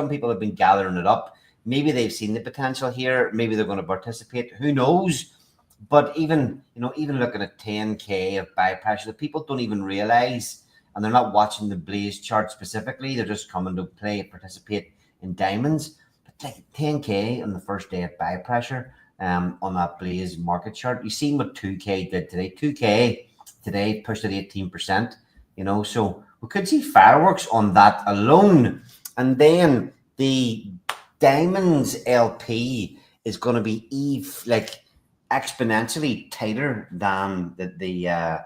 people have been gathering it up. Maybe they've seen the potential here. Maybe they're going to participate. Who knows? But even looking at 10K of buy pressure, that people don't even realize, and they're not watching the Blaze chart specifically. They're just coming to participate in diamonds. But like 10K on the first day of buy pressure on that Blaze market chart. You've seen what 2K did today. 2K today pushed at 18%. You know, so we could see fireworks on that alone, and then the diamonds LP is going to be exponentially tighter than the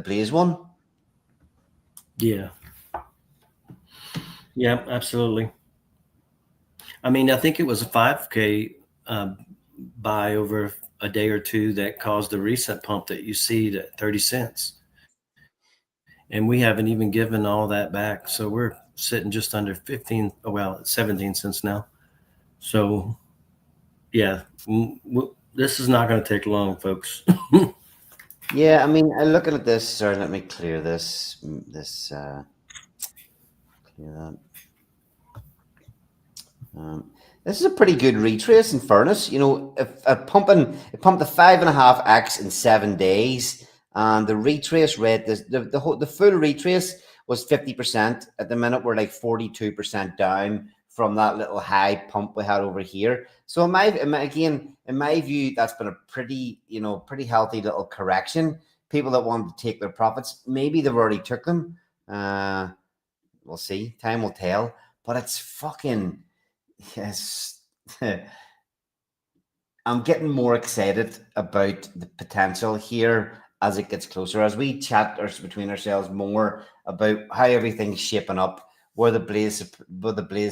Blaze one. Yeah, absolutely. I mean, I think it was a 5K buy over a day or two that caused the reset pump that you see at 30 cents. And we haven't even given all that back. So we're sitting just under 17 cents now. So yeah, this is not going to take long, folks. Yeah, I mean, looking at this, sorry, let me clear this. Clear that. This is a pretty good retrace, in fairness. You know, if it pumped the 5.5x in 7 days, and the retrace rate, the full retrace was 50%. At the minute, we're like 42% down from that little high pump we had over here. So in my view, that's been a pretty healthy little correction. People that want to take their profits, maybe they've already took them. We'll see. Time will tell. But it's fucking, yes. I'm getting more excited about the potential here as it gets closer, as we chat between ourselves more about how everything's shaping up, where the Blaze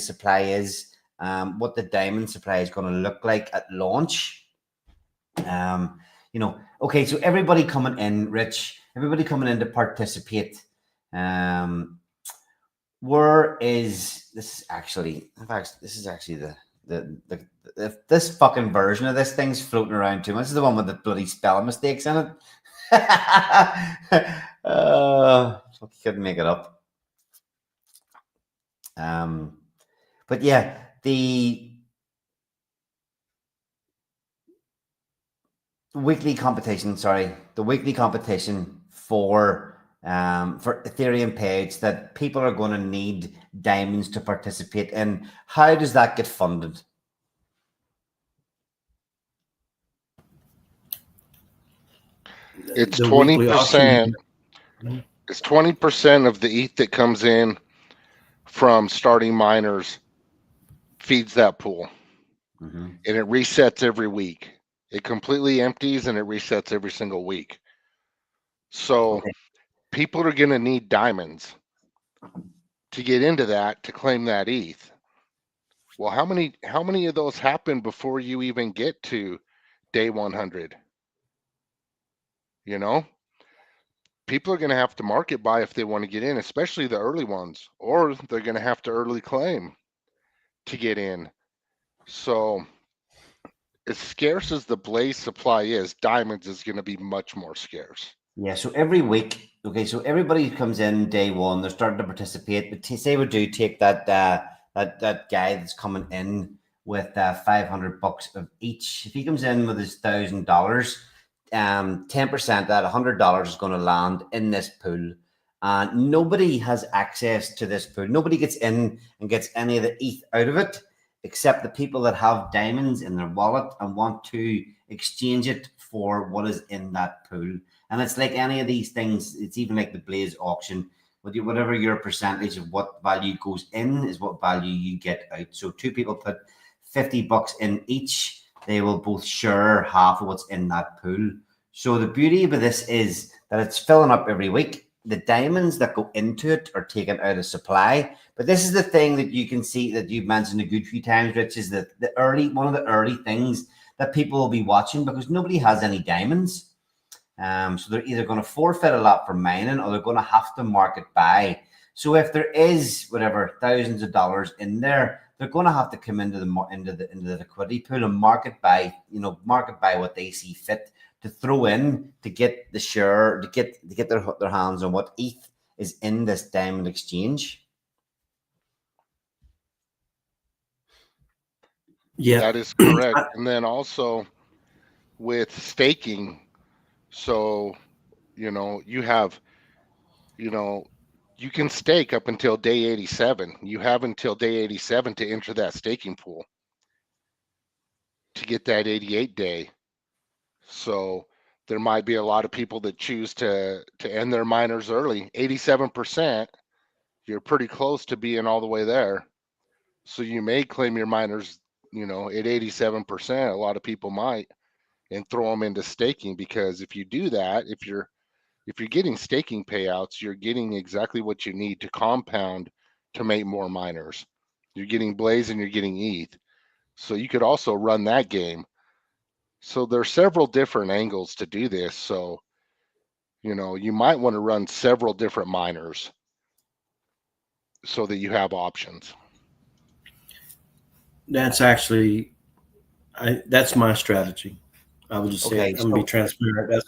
supply is, what the diamond supply is going to look like at launch. You know, okay, so everybody coming in, Rich, everybody coming in to participate. Where is this? This is actually this fucking version of this thing's floating around too much. This is the one with the bloody spelling mistakes in it. Couldn't make it up. But yeah, the weekly competition for Ethereum page that people are going to need diamonds to participate in. How does that get funded? It's 20%. It's 20% of the ETH that comes in from starting miners feeds that pool. Mm-hmm. And it resets every week. It completely empties and it resets every single week. So people are going to need diamonds to get into that, to claim that ETH. Well, how many of those happen before you even get to day 100? You know, people are going to have to market buy if they want to get in, especially the early ones, or they're going to have to early claim to get in. So as scarce as the Blaze supply is, diamonds is going to be much more scarce. Yeah, so every week, okay, so everybody who comes in day one, they're starting to participate. But say we do take that that guy that's coming in with $500 of each. If he comes in with his $1,000, 10% that $100 is going to land in this pool. And nobody has access to this pool. Nobody gets in and gets any of the ETH out of it, except the people that have diamonds in their wallet and want to exchange it for what is in that pool. And it's like any of these things. It's even like the Blaze auction. Whatever your percentage of what value goes in is what value you get out. So two people put $50 in each. They will both share half of what's in that pool. So the beauty of this is that it's filling up every week. The diamonds that go into it are taken out of supply. But this is the thing that you can see that you've mentioned a good few times, Rich, is that one of the early things that people will be watching, because nobody has any diamonds. So they're either going to forfeit a lot for mining, or they're going to have to market buy. So if there is whatever thousands of dollars in there, they're going to have to come into the liquidity pool and market buy what they see fit to throw in to get the share, to get their hands on what ETH is in this diamond exchange. Yeah, that is correct. And then also with staking, so you have, you can stake up until day 87. You have until day 87 to enter that staking pool to get that 88 day. So there might be a lot of people that choose to end their miners early. 87%, you're pretty close to being all the way there. So you may claim your miners, at 87%. A lot of people might, and throw them into staking, because if you do that, if you're getting staking payouts, you're getting exactly what you need to compound to make more miners. You're getting Blaze and you're getting ETH. So you could also run that game. So there are several different angles to do this. So, you might want to run several different miners so that you have options. That's actually, that's my strategy. I would just say, I'm going to be transparent.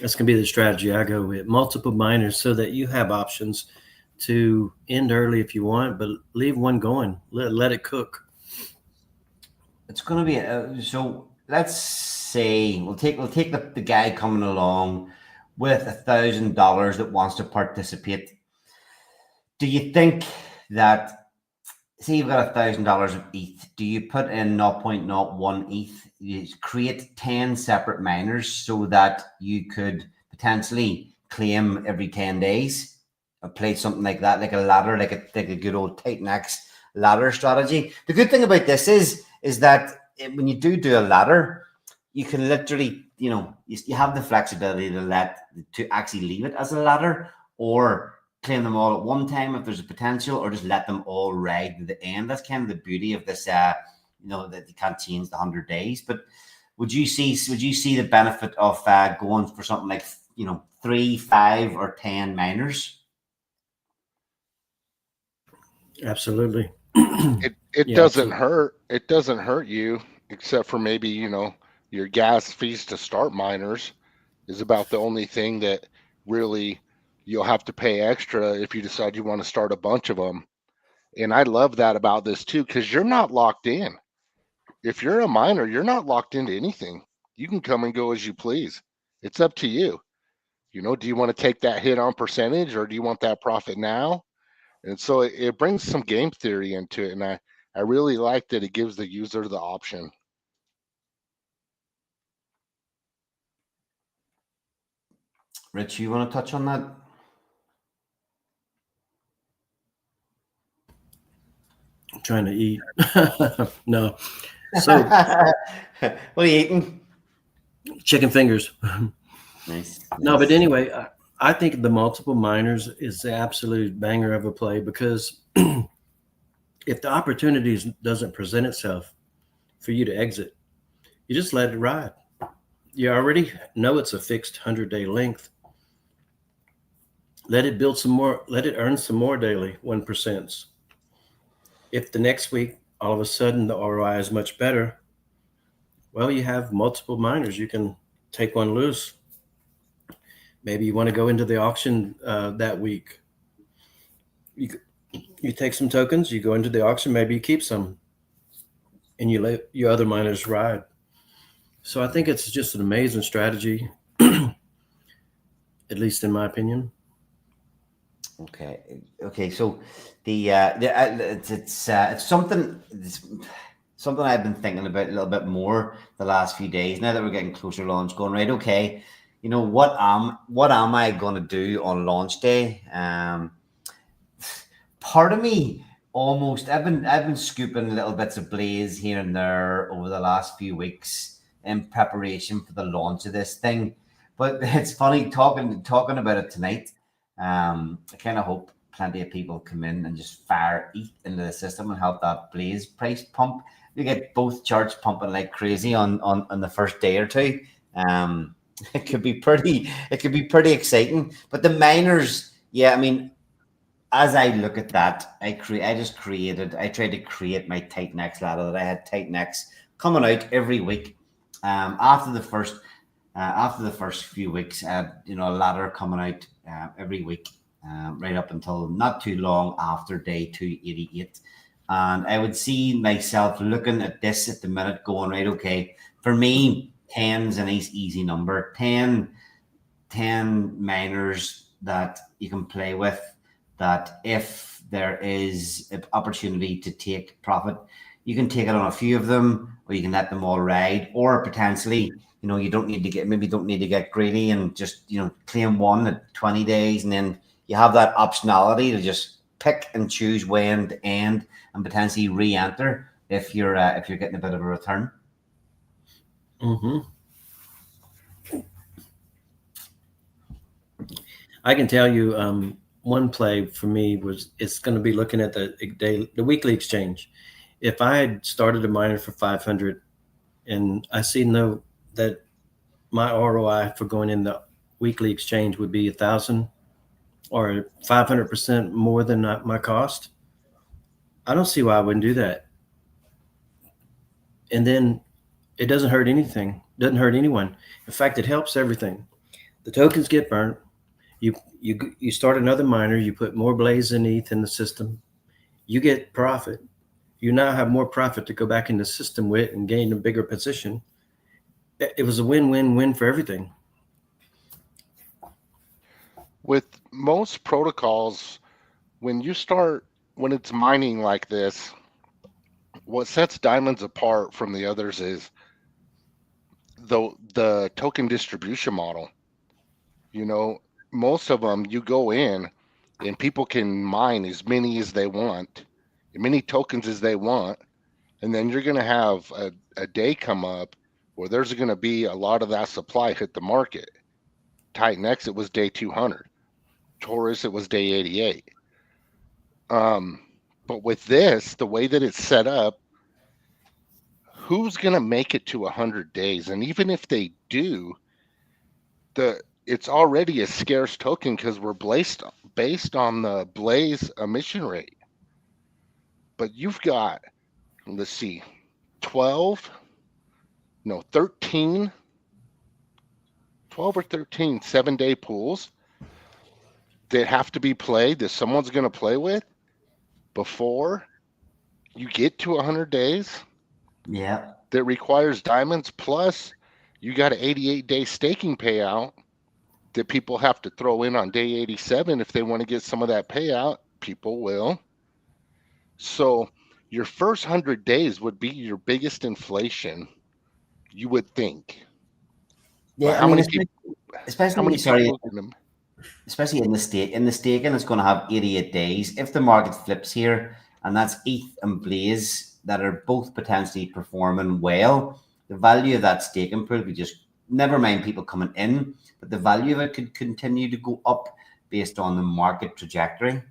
That's going to be the strategy I go with. Multiple miners so that you have options to end early if you want, but leave one going. Let it cook. It's going to be so. Let's say we'll take the guy coming along with $1,000 that wants to participate. Do you think that, say you've got $1,000 of ETH, do you put in 0.01 ETH? You create 10 separate miners so that you could potentially claim every 10 days, or play something like that, like a ladder, like a good old TITANX ladder strategy. The good thing about this is that when you do a ladder, you can literally, you have the flexibility to actually leave it as a ladder, or claim them all at one time if there's a potential, or just let them all ride to the end. That's kind of the beauty of this, that you can't change the 100 days. But would you see the benefit of going for something like 3, 5, or 10 miners? Absolutely. It doesn't hurt. It doesn't hurt you, except for maybe, your gas fees to start miners is about the only thing that really you'll have to pay extra if you decide you want to start a bunch of them. And I love that about this too, because you're not locked in. If you're a miner, you're not locked into anything. You can come and go as you please. It's up to you. Do you want to take that hit on percentage, or do you want that profit now? And so it brings some game theory into it. And I really like that it gives the user the option. Rich, you want to touch on that? I'm trying to eat. No. So what are you eating? Chicken fingers. Nice. No, but anyway, I think the multiple miners is the absolute banger of a play, because if the opportunity doesn't present itself for you to exit, you just let it ride. You already know it's a fixed 100-day length. Let it build some more, let it earn some more daily 1%. If the next week, all of a sudden the ROI is much better, well, you have multiple miners. You can take one loose. Maybe you want to go into the auction that week. You take some tokens, you go into the auction, maybe you keep some, and you let your other miners ride. So I think it's just an amazing strategy, at least in my opinion. Okay. So it's something I've been thinking about a little bit more the last few days. Now that we're getting closer to launch, going right. Okay, what am I going to do on launch day? Part of me almost I've been scooping little bits of blaze here and there over the last few weeks in preparation for the launch of this thing. But it's funny talking about it tonight. I kind of hope plenty of people come in and just fire ETH into the system and help that blaze price pump. You get both charts pumping like crazy on the first day or two. Um, it could be pretty exciting. But the miners, yeah, I mean, as I look at that, I tried to create my TITANX ladder that I had TITANX coming out every week. After the first few weeks, a ladder coming out every week, right up until not too long after day 288. And I would see myself looking at this at the minute, going, right, okay, for me, 10's a nice easy number. 10 miners that you can play with, that if there is an opportunity to take profit, you can take it on a few of them, or you can let them all ride, or potentially, you don't need to get greedy and just, claim one at 20 days, and then you have that optionality to just pick and choose when to end and potentially re-enter if you're getting a bit of a return. Mm-hmm. I can tell you, one play for me it's going to be looking at the weekly exchange. If I had started a miner for 500 and I see that my ROI for going in the weekly exchange would be 1,000 or 500% more than my cost, I don't see why I wouldn't do that. And then it doesn't hurt anything, doesn't hurt anyone. In fact, it helps everything. The tokens get burnt. You start another miner, you put more blaze and ETH in the system, you get profit. You now have more profit to go back in the system with and gain a bigger position. It was a win-win-win for everything. With most protocols, when it's mining like this, what sets diamonds apart from the others is the token distribution model. Most of them, you go in and people can mine as many as they want, as many tokens as they want, and then you're going to have a day come up where there's going to be a lot of that supply hit the market. TITANX, it was day 200. Taurus, it was day 88. But with this, the way that it's set up, who's going to make it to 100 days? And even if they do, it's already a scarce token because we're based on the blaze emission rate. But you've got, let's see, 13 12 or 13 7-day pools that have to be played, that someone's going to play with before you get to 100 days. Yeah. That requires diamonds, plus you got an 88-day staking payout that people have to throw in on day 87. If they want to get some of that payout, people will. So your first 100 days would be your biggest inflation, you would think. Yeah, how many people? especially in the staking, it's going to have 88 days. If the market flips here, and that's ETH and Blaze that are both potentially performing well, the value of that staking pool could just, never mind people coming in, but the value of it could continue to go up based on the market trajectory.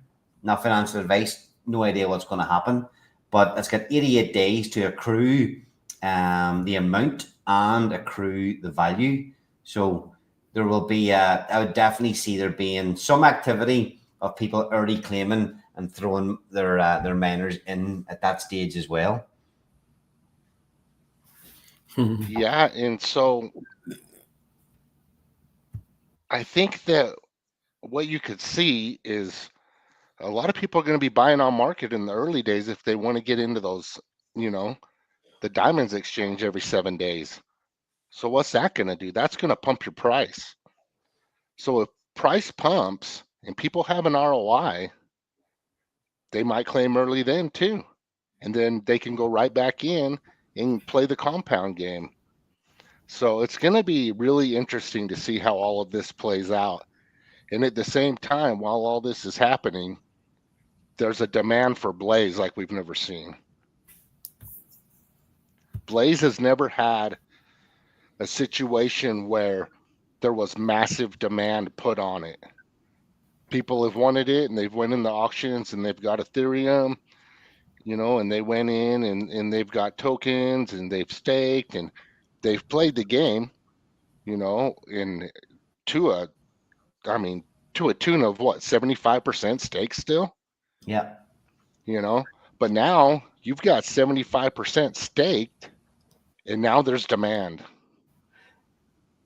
Not financial advice, no idea what's going to happen, but it's got 88 days to accrue the amount and accrue the value. So there will be, I would definitely see there being some activity of people already claiming and throwing their miners in at that stage as well. Yeah, and so I think that what you could see is A lot of people are going to be buying on market in the early days if they want to get into those, the diamonds exchange every 7 days. So what's that going to do? That's going to pump your price. So if price pumps and people have an ROI, they might claim early then too. And then they can go right back in and play the compound game. So it's going to be really interesting to see how all of this plays out. And at the same time, while all this is happening, there's a demand for Blaze like we've never seen. Blaze has never had a situation where there was massive demand put on it. People have wanted it, and they've went in the auctions, and they've got Ethereum, and they went in and they've got tokens, and they've staked, and they've played the game, to a tune of what, 75% stake still? Yeah. But now you've got 75% staked, and now there's demand.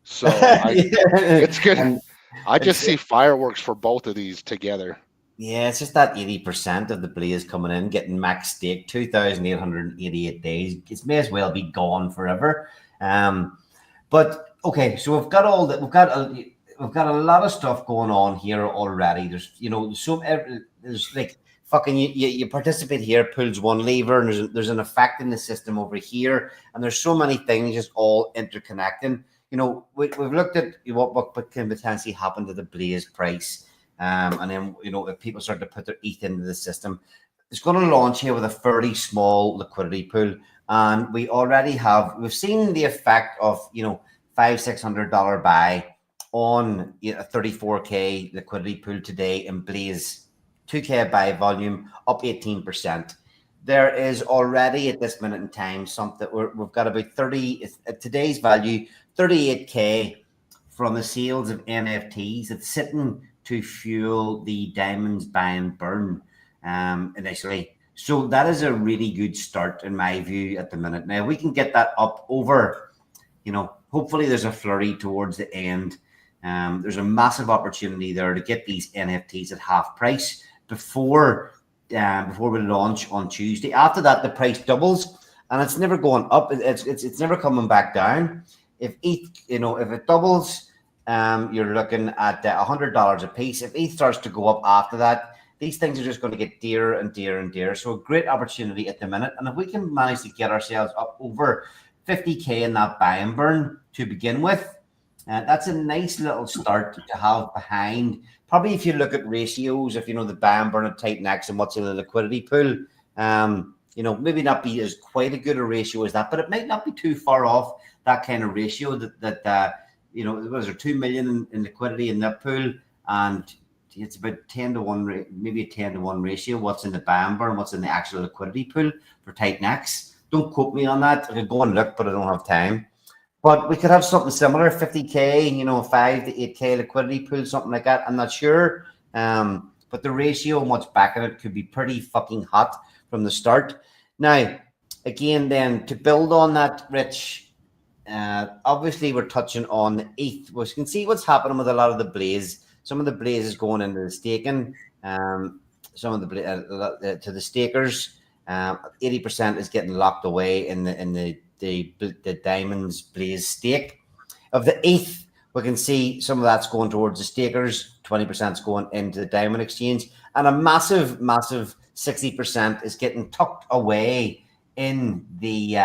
So it's good. And I just see fireworks for both of these together. yeah, it's just that 80% of the Blaze coming in, getting max stake, 2,888 days. It may as well be gone forever. But okay, so we've got all that. We've got a lot of stuff going on here already. There's there's like fucking you participate here, pulls one lever, and there's an effect in the system over here, and there's so many things just all interconnecting. We've looked at what can potentially happen to the Blaze price. And then, if people start to put their ETH into the system, it's going to launch here with a fairly small liquidity pool. And we've seen the effect of, $500-$600 buy on a 34K liquidity pool today in Blaze, 2K buy volume up 18%. There is already at this minute in time something we've got about 30 at today's value, 38K from the sales of NFTs. It's sitting to fuel the diamonds buy and burn initially. So that is a really good start in my view at the minute. Now we can get that up over, hopefully there's a flurry towards the end. There's a massive opportunity there to get these NFTs at half price before we launch on Tuesday. After that, the price doubles and it's never going up. It's never coming back down. If ETH, if it doubles, you're looking at $100 a piece. If ETH starts to go up after that, these things are just going to get dearer and dearer and dearer. So a great opportunity at the minute. And if we can manage to get ourselves up over 50K in that buy and burn to begin with, that's a nice little start to have behind. Probably if you look at ratios, if the buy and burn at TITANX and what's in the liquidity pool, maybe not be as quite a good a ratio as that, but it might not be too far off that kind of ratio that was there 2 million in liquidity in that pool, and it's about 10 to 1, maybe a 10 to 1 ratio. What's in the buy and burn, what's in the actual liquidity pool for TITANX? Don't quote me on that. I could go and look, but I don't have time. But we could have something similar, 50K, 5 to 8K liquidity pool, something like that. I'm not sure. But the ratio and what's backing it could be pretty fucking hot from the start. Now, again, then to build on that, Rich, obviously we're touching on the ETH. We can see what's happening with a lot of the Blaze. Some of the Blaze is going into the staking. Some of the to the stakers. 80% is getting locked away in the diamonds Blaze stake. Of the ETH, we can see some of that's going towards the stakers. 20% is going into the diamond exchange, and a massive 60% is getting tucked away in the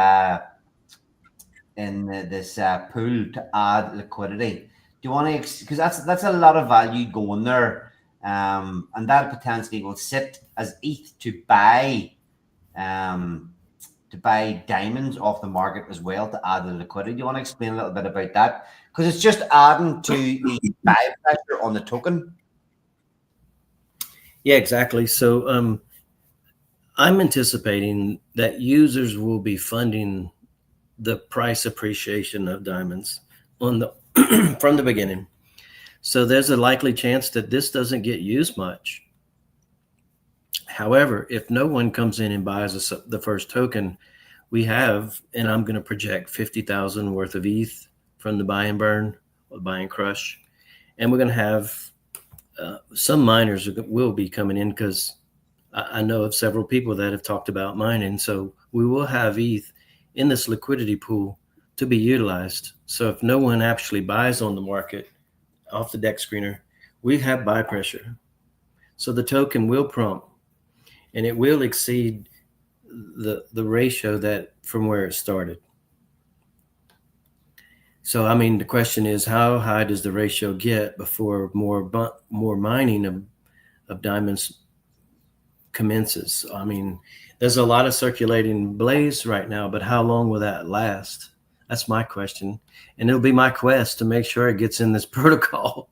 this pool to add liquidity. Do you want to, because that's a lot of value going there, and that potentially will sit as ETH to buy diamonds off the market as well to add the liquidity. Do you want to explain a little bit about that? Because it's just adding to the buy pressure on the token. Yeah, exactly. So I'm anticipating that users will be funding the price appreciation of diamonds on the from the beginning. So there's a likely chance that this doesn't get used much. However, if no one comes in and buys the first token, we have, and I'm going to project 50,000 worth of ETH from the buy and burn or buy and crush, and we're going to have some miners will be coming in, because I know of several people that have talked about mining. So we will have ETH in this liquidity pool to be utilized. So if no one actually buys on the market off the deck screener, we have buy pressure. So the token will prompt, and it will exceed the ratio that from where it started. So, I mean, the question is, how high does the ratio get before more mining of diamonds commences? I mean, there's a lot of circulating blaze right now, but how long will that last? That's my question. And it'll be my quest to make sure it gets in this protocol,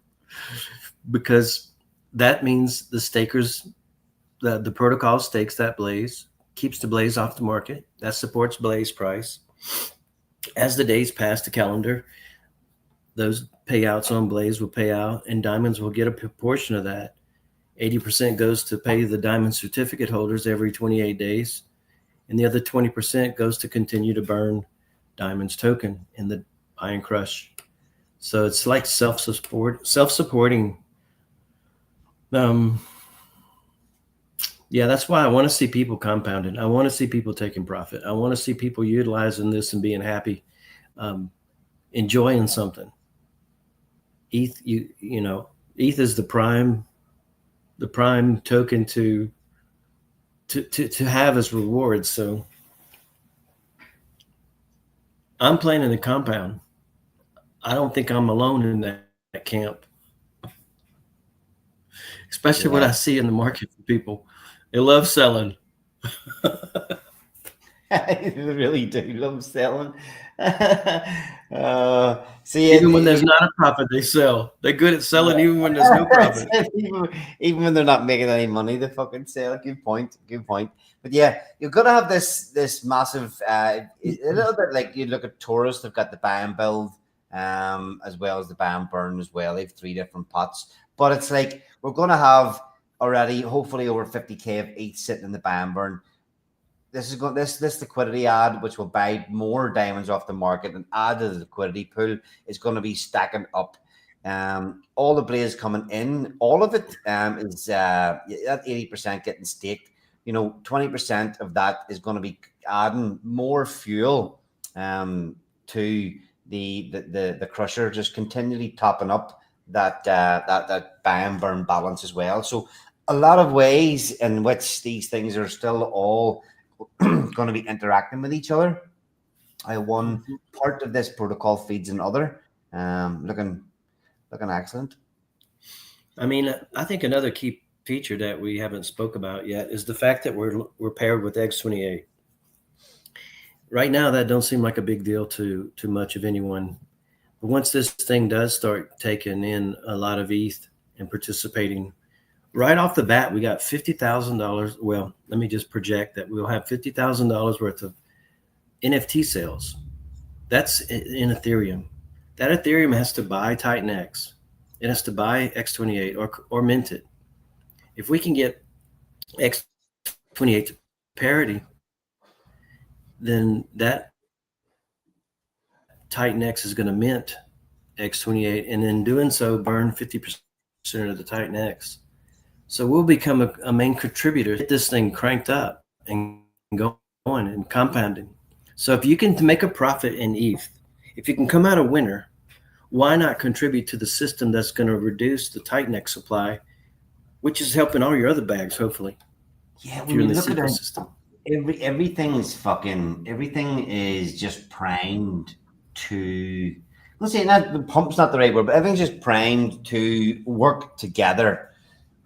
because that means the stakers, the protocol stakes that blaze, keeps the blaze off the market. That supports blaze price. As the days pass the calendar, those payouts on blaze will pay out, and diamonds will get a proportion of that. 80% goes to pay the diamond certificate holders every 28 days, and the other 20% goes to continue to burn diamonds token in the buy and crush. So it's like self-supporting. Yeah, that's why I want to see people compounding. I want to see people taking profit. I want to see people utilizing this and being happy, enjoying something. ETH, you know, ETH is the prime token to have as rewards. So I'm planning to compound. I don't think I'm alone in that camp, especially what I see in the market for people. They love selling. They really do love selling. See, Even when there's not a profit, they sell. They're good at selling even when there's no profit. even when they're not making any money, they fucking sell. Good point. Good point. But yeah, you're gonna have this massive, a little bit like you look at Taurus. They've got the buy and build, as well as the buy and burn as well. They've 3 different pots. But it's like we're gonna have already hopefully over 50K of each sitting in the buy and burn. This liquidity ad, which will buy more diamonds off the market and add to the liquidity pool, is going to be stacking up. All the blaze coming in, all of it is that 80% getting staked. 20% of that is going to be adding more fuel to the crusher, just continually topping up that buy and burn balance as well. So a lot of ways in which these things are still all going to be interacting with each other. One part of this protocol feeds another. Looking excellent. I mean, I think another key feature that we haven't spoke about yet is the fact that we're paired with X28. Right now, that don't seem like a big deal to much of anyone. But once this thing does start taking in a lot of ETH and participating, right off the bat, we got $50,000. Well, let me just project that we'll have $50,000 worth of NFT sales. That's in Ethereum. That Ethereum has to buy TITANX. It has to buy X28 or mint it. If we can get X28 to parity, then that TITANX is going to mint X28, and in doing so, burn 50% of the TITANX. So we'll become a main contributor, get this thing cranked up and going and compounding. So if you can make a profit in ETH, if you can come out a winner, why not contribute to the system that's going to reduce the TITANX supply, which is helping all your other bags, hopefully. Yeah, when you look at the system, everything is just primed to, let's say, not the pump's not the right word, but everything's just primed to work together.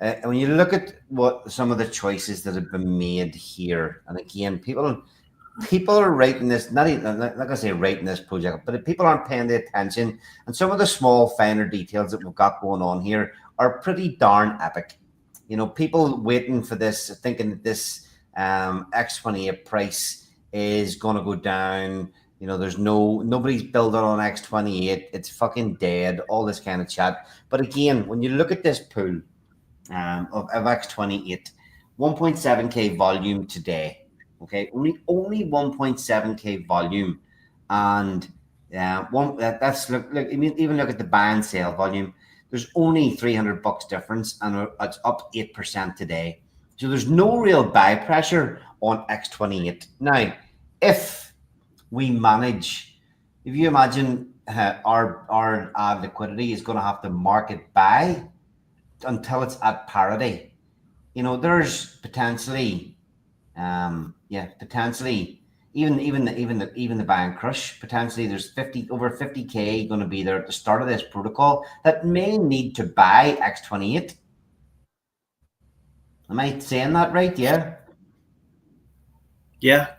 And when you look at what some of the choices that have been made here, and again, people are writing this, not gonna say writing this project, but if people aren't paying the attention, and some of the small finer details that we've got going on here are pretty darn epic. People waiting for this, thinking that this X28 price is gonna go down. There's nobody's building on X28. It's fucking dead. All this kind of chat. But again, when you look at this pool of X28, 1.7K volume today. Okay, only 1.7K volume, and that's look. Even look at the buy and sell volume. There's only $300 difference, and it's up 8% today. So there's no real buy pressure on X28. Now, if we manage, if you imagine our ad liquidity is going to have to market buy until it's at parity, you know, there's potentially, potentially even the buy and crush, potentially there's over 50K going to be there at the start of this protocol that may need to buy X28. Am I saying that right? Yeah. Yeah.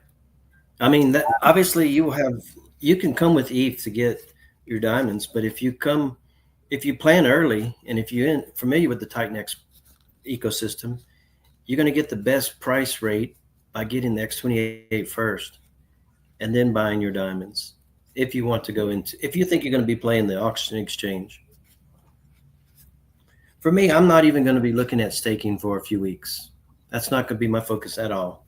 I mean, that obviously you can come with ETH to get your diamonds, but if you plan early, and if you're familiar with the TITANX ecosystem, you're going to get the best price rate by getting the X28 first and then buying your diamonds. If you want to go into, if you think you're going to be playing the auction exchange. For me, I'm not even going to be looking at staking for a few weeks. That's not going to be my focus at all.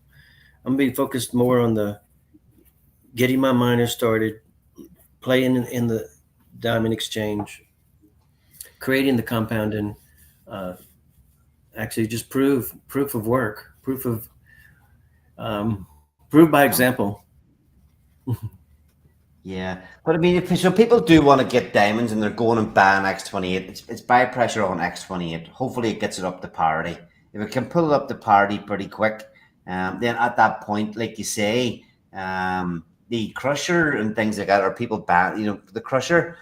I'm going to be focused more on the getting my miners started, playing in the diamond exchange, creating the compounding, actually just proof of work, proof by example. Yeah, but I mean, if people do want to get diamonds and they're going and buying X28, it's buy pressure on X28. Hopefully, it gets it up to parity. If it can pull it up to parity pretty quick, then at that point, like you say, the crusher and things like that, or people ban, you know, the crusher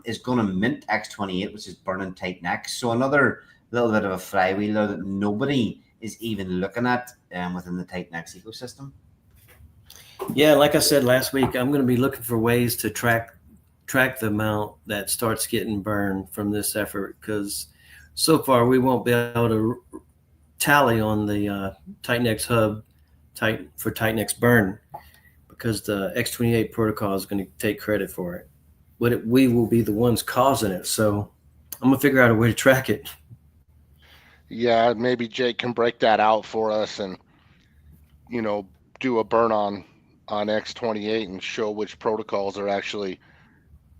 is going to mint X28, which is burning TITANX. So another little bit of a flywheel there that nobody is even looking at within the TITANX ecosystem. Yeah, like I said last week, I'm going to be looking for ways to track the amount that starts getting burned from this effort, because so far we won't be able to tally on the TITANX hub for TITANX burn, because the X28 protocol is going to take credit for it, but we will be the ones causing it. So I'm going to figure out a way to track it. Yeah, maybe Jake can break that out for us and, you know, do a burn on X28 and show which protocols are actually,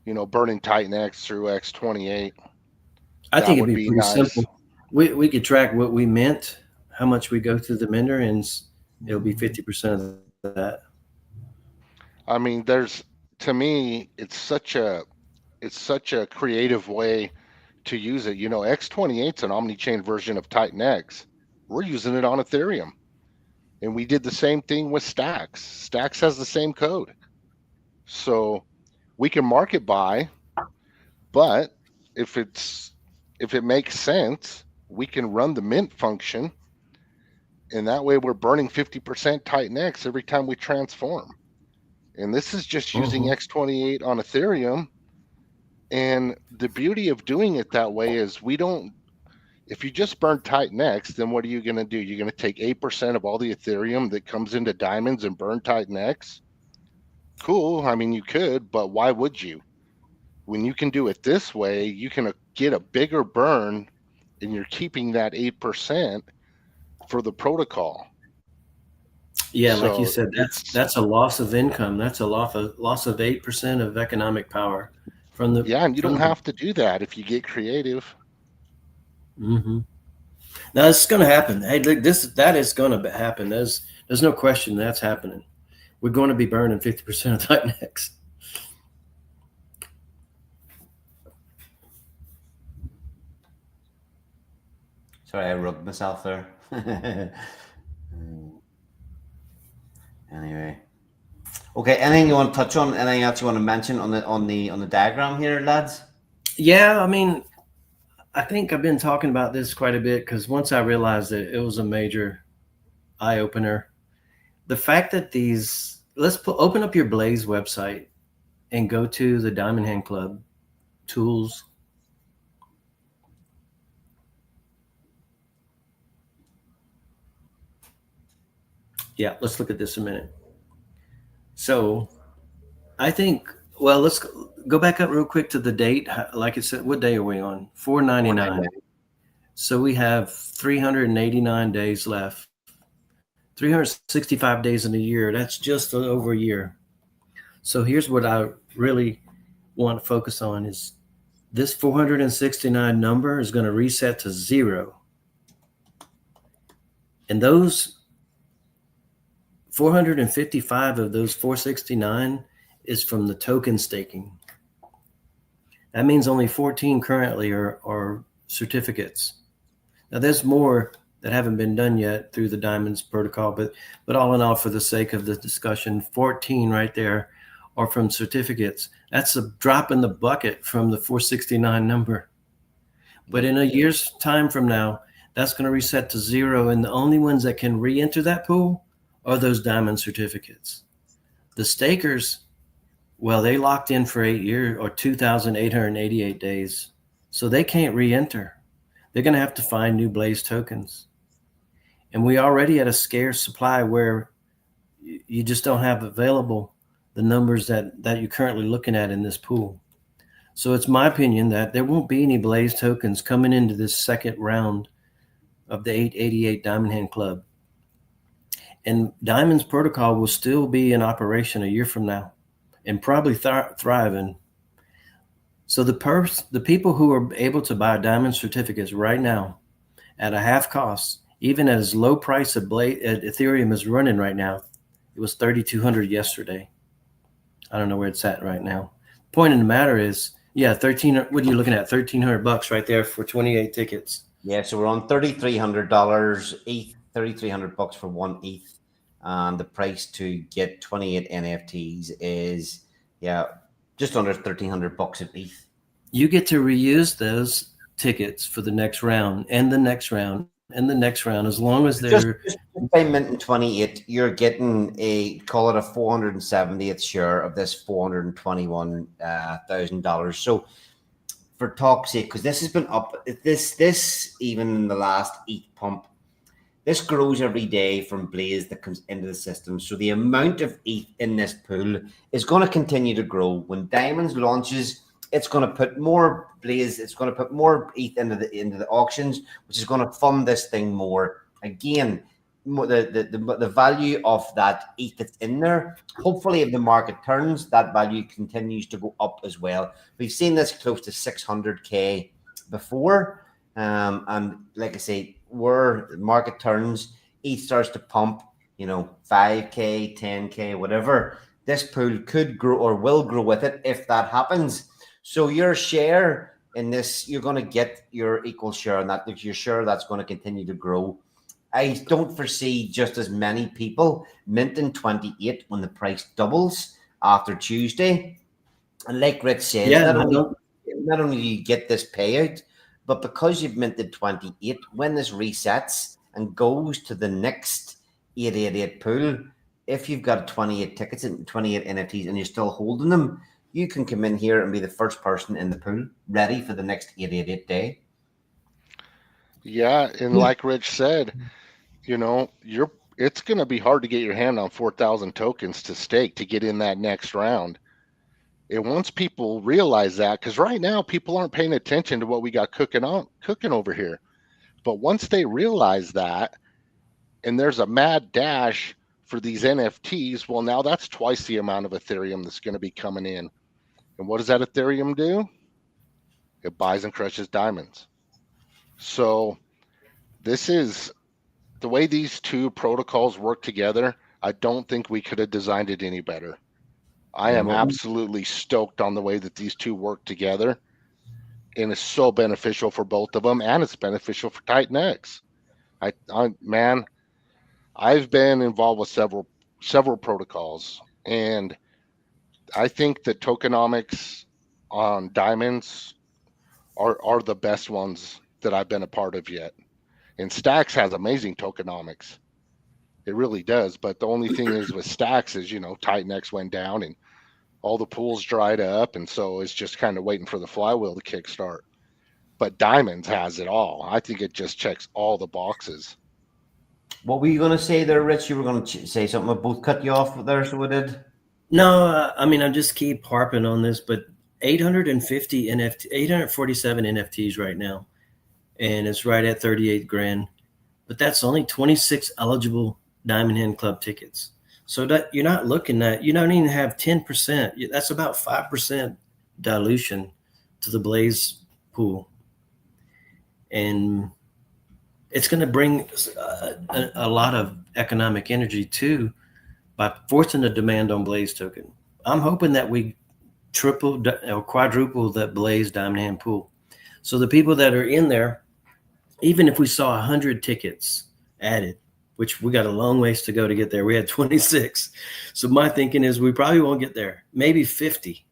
you know, burning TITANX through X28. I think it'd be pretty simple. We could track what we mint, how much we go through the mender, and it'll be 50% of that. I mean, to me, it's such a creative way to use it. You know, X28's an omni-chain version of TITANX. We're using it on Ethereum. And we did the same thing with Stacks. Stacks has the same code. So we can market buy, but if it makes sense, we can run the mint function. And that way we're burning 50% TITANX every time we transform. And this is just using X28 on Ethereum. And the beauty of doing it that way is if you just burn TITANX, then what are you going to do? You're going to take 8% of all the Ethereum that comes into diamonds and burn TITANX? Cool. I mean, you could, but why would you? When you can do it this way, you can get a bigger burn, and you're keeping that 8% for the protocol. Yeah, so like you said, that's a loss of income. That's a loss of 8% of economic power from the. Yeah, and you don't have to do that if you get creative. Mm-hmm. Now it's going to happen. Hey, look, that is going to happen. There's no question that's happening. We're going to be burning 50% of TITANX. Sorry, I rubbed myself there. Anyway, okay. Anything you want to touch on? Anything else you want to mention on the diagram here, lads? Yeah, I mean, I think I've been talking about this quite a bit, because once I realized that it was a major eye opener. The fact that open up your Blaze website and go to the Diamond Hand Club tools. Yeah, let's look at this a minute. So I think, well, let's go back up real quick to the date. Like I said, what day are we on? 4/99. So we have 389 days left. 365 days in a year. That's just over a year. So here's what I really want to focus on is this 469 number is going to reset to 0. And those 455 of those 469 is from the token staking. That means only 14 currently are certificates. Now there's more that haven't been done yet through the Diamonds protocol, but all in all, for the sake of the discussion, 14 right there are from certificates. That's a drop in the bucket from the 469 number. But in a year's time from now, that's going to reset to 0. And the only ones that can re-enter that pool are those diamond certificates. The stakers, well, they locked in for 8 years or 2,888 days. So they can't re-enter. They're going to have to find new Blaze tokens. And we already had a scarce supply where you just don't have available the numbers that you're currently looking at in this pool. So it's my opinion that there won't be any Blaze tokens coming into this second round of the 888 Diamond Hand Club. And Diamonds protocol will still be in operation a year from now and probably thriving. So the people who are able to buy diamond certificates right now at a half cost, even at as low price of Ethereum is running right now, it was 3,200 yesterday. I don't know where it's at right now. Point of the matter is, yeah, what are you looking at? $1,300 right there for 28 tickets. Yeah, so we're on $3,300 ETH, $3,300 for 1 ETH, and the price to get 28 NFTs is just under $1,300 at ETH. You get to reuse those tickets for the next round and the next round and the next round, as long as they're just by minting 28, you're getting call it a 470th share of this $421,000. So for talk's sake, because this has been up, this even in the last ETH pump, this grows every day from Blaze that comes into the system. So the amount of ETH in this pool is going to continue to grow. When Diamonds launches, it's going to put more Blaze, it's going to put more ETH into the auctions, which is going to fund this thing more. Again, the value of that ETH that's in there, hopefully if the market turns, that value continues to go up as well. We've seen this close to 600K before. And like I say, where the market turns, ETH starts to pump, 5K, 10K, whatever. This pool could grow or will grow with it if that happens. So your share in this, you're going to get your equal share on that. Your share that's going to continue to grow. I don't foresee just as many people minting 28 when the price doubles after Tuesday. And like Rich said, not only do you get this payout, but because you've minted 28, when this resets and goes to the next 888 pool, if you've got 28 tickets and 28 NFTs and you're still holding them, you can come in here and be the first person in the pool ready for the next 888 day. Yeah, and like Rich said, it's going to be hard to get your hand on 4,000 tokens to stake to get in that next round. And once people realize that, because right now people aren't paying attention to what we got cooking over here, but once they realize that, and there's a mad dash for these NFTs, well, now that's twice the amount of Ethereum that's going to be coming in. And what does that Ethereum do? It buys and crushes diamonds. So this is the way these two protocols work together. I don't think we could have designed it any better. I am absolutely stoked on the way that these two work together, and it's so beneficial for both of them, and it's beneficial for TITANX. I've been involved with several protocols, and I think the tokenomics on diamonds are the best ones that I've been a part of yet. And Stacks has amazing tokenomics. It really does. But the only thing is with Stacks is, TITANX went down and all the pools dried up. And so it's just kind of waiting for the flywheel to kickstart. But Diamonds has it all. I think it just checks all the boxes. What were you going to say there, Rich? You were going to say something. I both cut you off there, so we did. No, I just keep harping on this, but 847 NFTs right now, and it's right at 38 grand. But that's only 26 eligible Diamond Hand Club tickets. So that you're not looking at, you don't even have 10%. That's about 5% dilution to the Blaze pool. And it's going to bring a lot of economic energy too by forcing the demand on Blaze token. I'm hoping that we triple or quadruple that Blaze Diamond Hand pool. So the people that are in there, even if we saw 100 tickets added, which we got a long ways to go to get there. We had 26. So my thinking is we probably won't get there. Maybe 50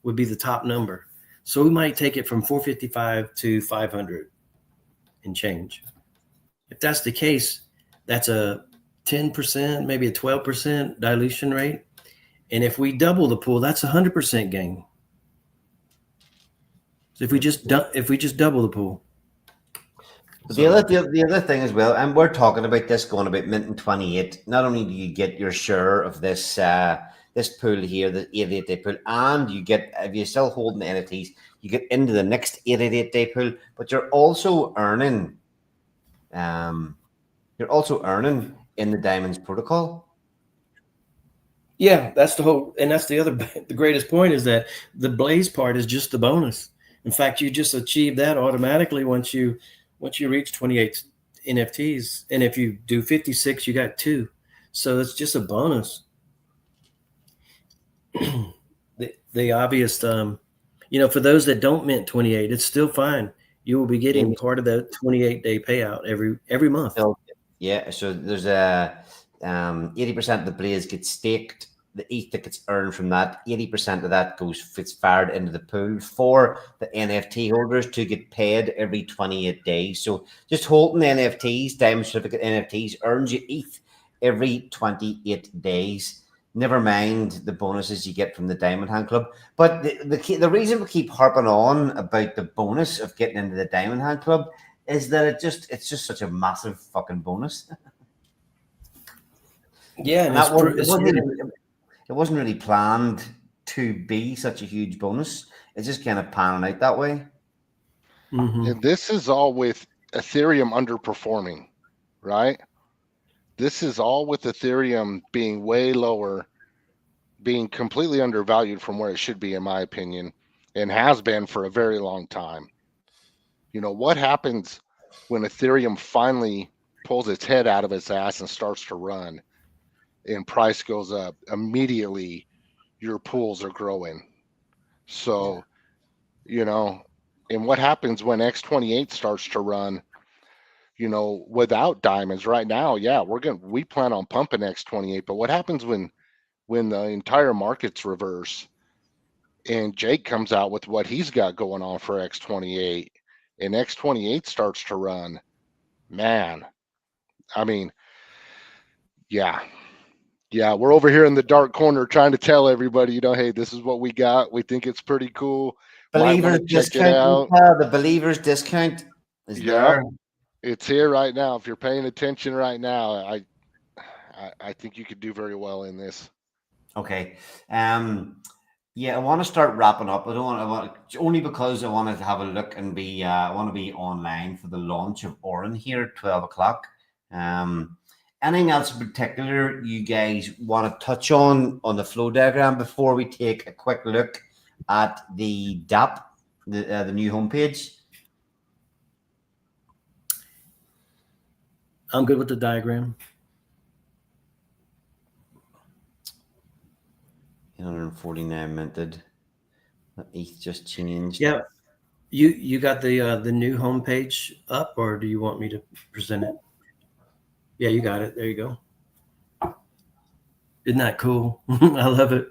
would be the top number. So we might take it from 455 to 500 and change. If that's the case, that's a 10%, maybe a 12% dilution rate. And if we double the pool, that's 100% gain. So if we just double the pool. The other thing as well, and we're talking about this going about minting 28. Not only do you get your share of this this pool here, the 88-day pool, and you get, if you're still holding the NFTs, you get into the next 88-day pool, but you're also earning in the Diamonds protocol. Yeah, that's the whole, and that's the greatest point is that the Blaze part is just the bonus. In fact, you just achieve that automatically once you reach 28 NFTs. And if you do 56, you got 2. So it's just a bonus. the obvious, for those that don't mint 28, it's still fine. You will be getting part of the 28-day payout every month. Yeah, so there's a 80% of the Blaze gets staked. The ETH that gets earned from that, 80% of that gets fired into the pool for the NFT holders to get paid every 28 days. So just holding the NFTs, Diamond Certificate NFTs, earns you ETH every 28 days. Never mind the bonuses you get from the Diamond Hand Club. But the reason we keep harping on about the bonus of getting into the Diamond Hand Club is that it's just such a massive fucking bonus. Yeah, and it wasn't really planned to be such a huge bonus. It's just kind of panning out that way. Mm-hmm. And this is all with Ethereum underperforming, right? This is all with Ethereum being way lower, being completely undervalued from where it should be, in my opinion, and has been for a very long time. What happens when Ethereum finally pulls its head out of its ass and starts to run and price goes up? Immediately your pools are growing. So, and what happens when X28 starts to run, without diamonds right now? Yeah, we plan on pumping X28, but what happens when the entire market's reverse and Jake comes out with what he's got going on for X28 and X28 starts to run? Man, I mean, yeah, we're over here in the dark corner trying to tell everybody, hey, this is what we got. We think it's pretty cool. Believers discount. The Believers discount is there. It's here right now. If you're paying attention right now, I think you could do very well in this. Okay. Yeah, I want to start wrapping up. Only because I wanted to have a look and be. I want to be online for the launch of Orin here at 12 o'clock. Anything else in particular you guys want to touch on the flow diagram before we take a quick look at the DApp, the new homepage? I'm good with the diagram. 149 minted. ETH just changed. Yeah, you got the new homepage up, or do you want me to present it? Yeah, you got it. There you go. Isn't that cool? I love it.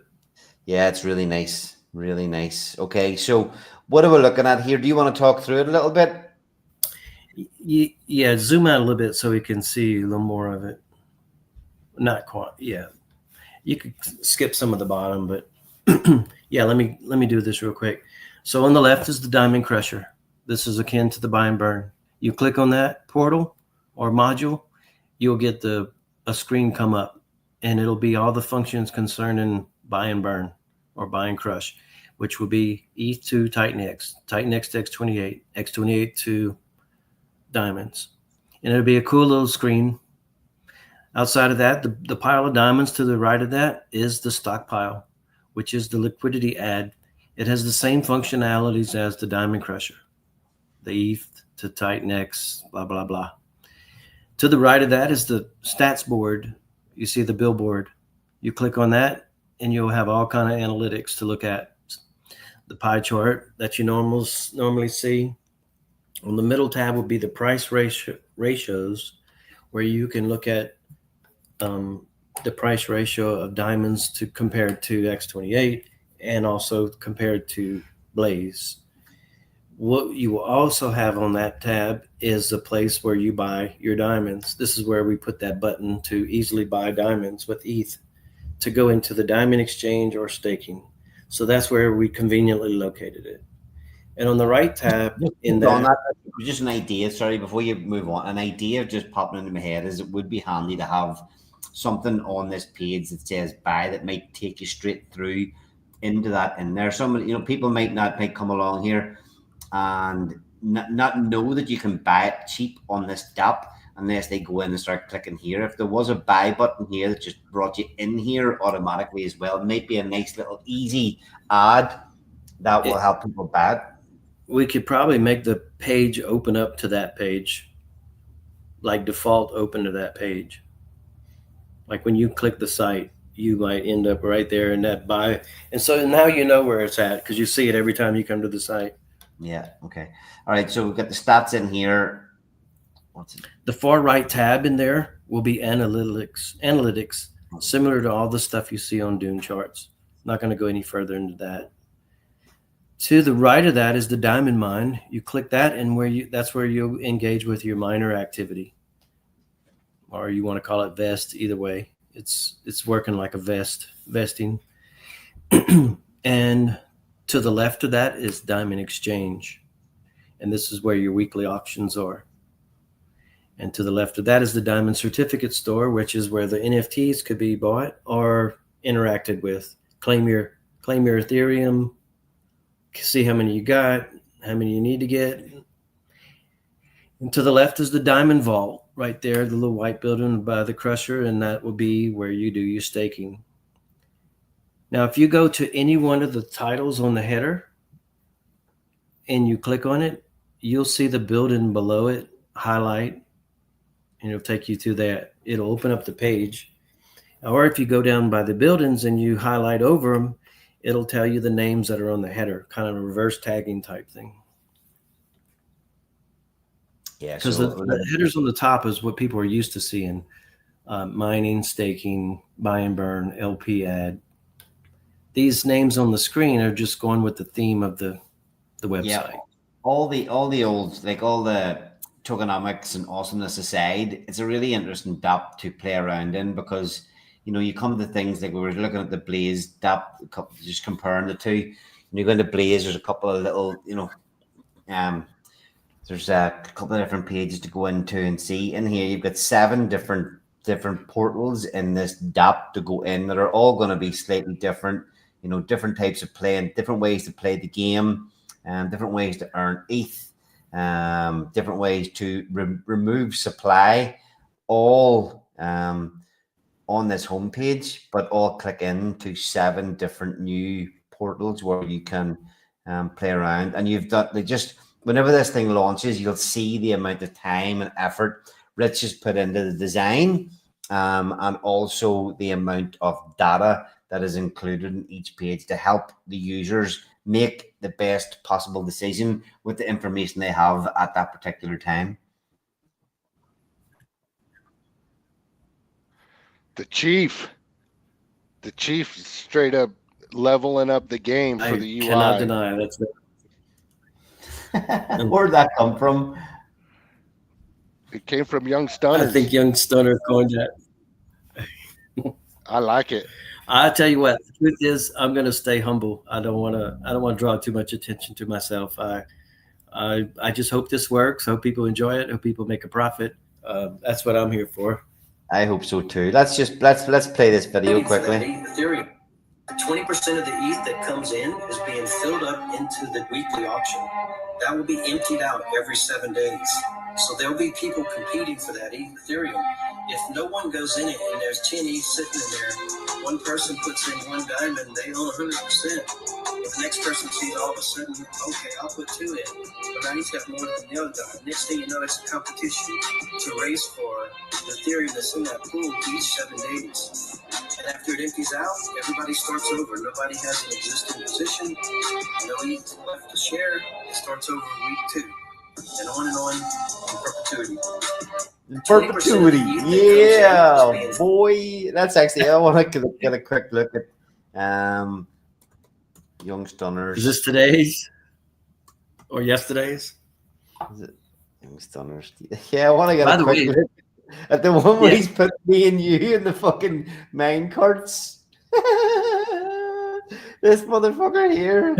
Yeah, it's really nice. Really nice. Okay, so what are we looking at here? Do you want to talk through it a little bit? Yeah, zoom out a little bit so we can see a little more of it. Not quite. Yeah, you could skip some of the bottom, but yeah, let me do this real quick. So on the left is the Diamond Crusher. This is akin to the buy and burn. You click on that portal or module, you'll get a screen come up, and it'll be all the functions concerning buy and burn or buy and crush, which will be ETH to TITANX, TITANX to X28, X28 to diamonds. And it'll be a cool little screen. Outside of that, the pile of diamonds to the right of that is the stockpile, which is the liquidity add. It has the same functionalities as the Diamond Crusher, the ETH to TITANX, blah, blah, blah. To the right of that is the stats board. You see the billboard. You click on that, and you'll have all kind of analytics to look at. The pie chart that you normally see. On the middle tab would be the price ratios, where you can look at the price ratio of diamonds to compared to X28 and also compared to Blaze. What you will also have on that tab is the place where you buy your diamonds. This is where we put that button to easily buy diamonds with ETH to go into the diamond exchange or staking. So that's where we conveniently located it. And on the right tab in that, just an idea, sorry, before you move on, an idea just popping into my head is it would be handy to have something on this page that says buy that might take you straight through into that. And there's some, people might come along here and not know that you can buy it cheap on this DApp unless they go in and start clicking here. If there was a buy button here that just brought you in here automatically as well, it might be a nice little easy ad that will help people buy it. We could probably make the page open up to that page, like default open to that page. Like when you click the site, you might end up right there in that buy. And so now you know where it's at because you see it every time you come to the site. Yeah. Okay. All right. So we've got the stats in here. What's it? The far right tab in there will be analytics, similar to all the stuff you see on Dune charts. Not going to go any further into that. To the right of that is the diamond mine. You click that, and that's where you engage with your miner activity, or you want to call it vest. Either way, it's working like a vesting. And to the left of that is diamond exchange, and this is where your weekly auctions are. And to the left of that is the diamond certificate store, which is where the NFTs could be bought or interacted with. Claim your Ethereum. See how many you got, how many you need to get. And to the left is the diamond vault right there, the little white building by the crusher, and that will be where you do your staking. Now, if you go to any one of the titles on the header and you click on it, you'll see the building below it highlight, and it'll take you to that. It'll open up the page. Or if you go down by the buildings and you highlight over them, it'll tell you the names that are on the header, kind of a reverse tagging type thing. Yeah, because the headers on the top is what people are used to seeing: mining, staking, buy and burn, LP ad. These names on the screen are just going with the theme of the website. Yeah. All the old, like all the tokenomics and awesomeness aside, it's a really interesting DApp to play around in because you come to things like we were looking at the Blaze DApp, just comparing the two. When you go into Blaze, there's a couple of little, there's a couple of different pages to go into and see. In here, you've got 7 different portals in this DApp to go in that are all going to be slightly different. Different types of play and different ways to play the game, and different ways to earn ETH, different ways to remove supply, all on this homepage, but all click into 7 different new portals where you can play around. And you've got whenever this thing launches, you'll see the amount of time and effort Rich has put into the design, and also the amount of data that is included in each page to help the users make the best possible decision with the information they have at that particular time. The chief is straight up leveling up the game for the UI. I cannot deny that's Where'd that come from? It came from Young Stunner. I think Young Stunner coined that. I like it. I tell you what, the truth is, I'm going to stay humble. I don't want to draw too much attention to myself. I just hope this works. Hope people enjoy it. Hope people make a profit. That's what I'm here for. I hope so too. Let's play this video quickly. Ethereum. 20% of the ETH that comes in is being filled up into the weekly auction. That will be emptied out every 7 days. So there'll be people competing for that Ethereum. If no one goes in it and there's 10 ETH sitting in there, one person puts in one diamond, they own 100%. If the next person sees all of a sudden, okay, I'll put 2 in, but now he's got more than the other guy. Next thing you know, it's a competition to race for the Ethereum that's in that pool each 7 days. And after it empties out, everybody starts over. Nobody has an existing position. No ETH left to share. It starts over week 2. And on in perpetuity. Perpetuity. Yeah, boy. That's actually, I want to get a quick look at Young Stunners. Is this today's or yesterday's? Is it Young Stunners? Yeah, I want to get a quick look at the one where he's put me and you in the fucking mine carts. This motherfucker here.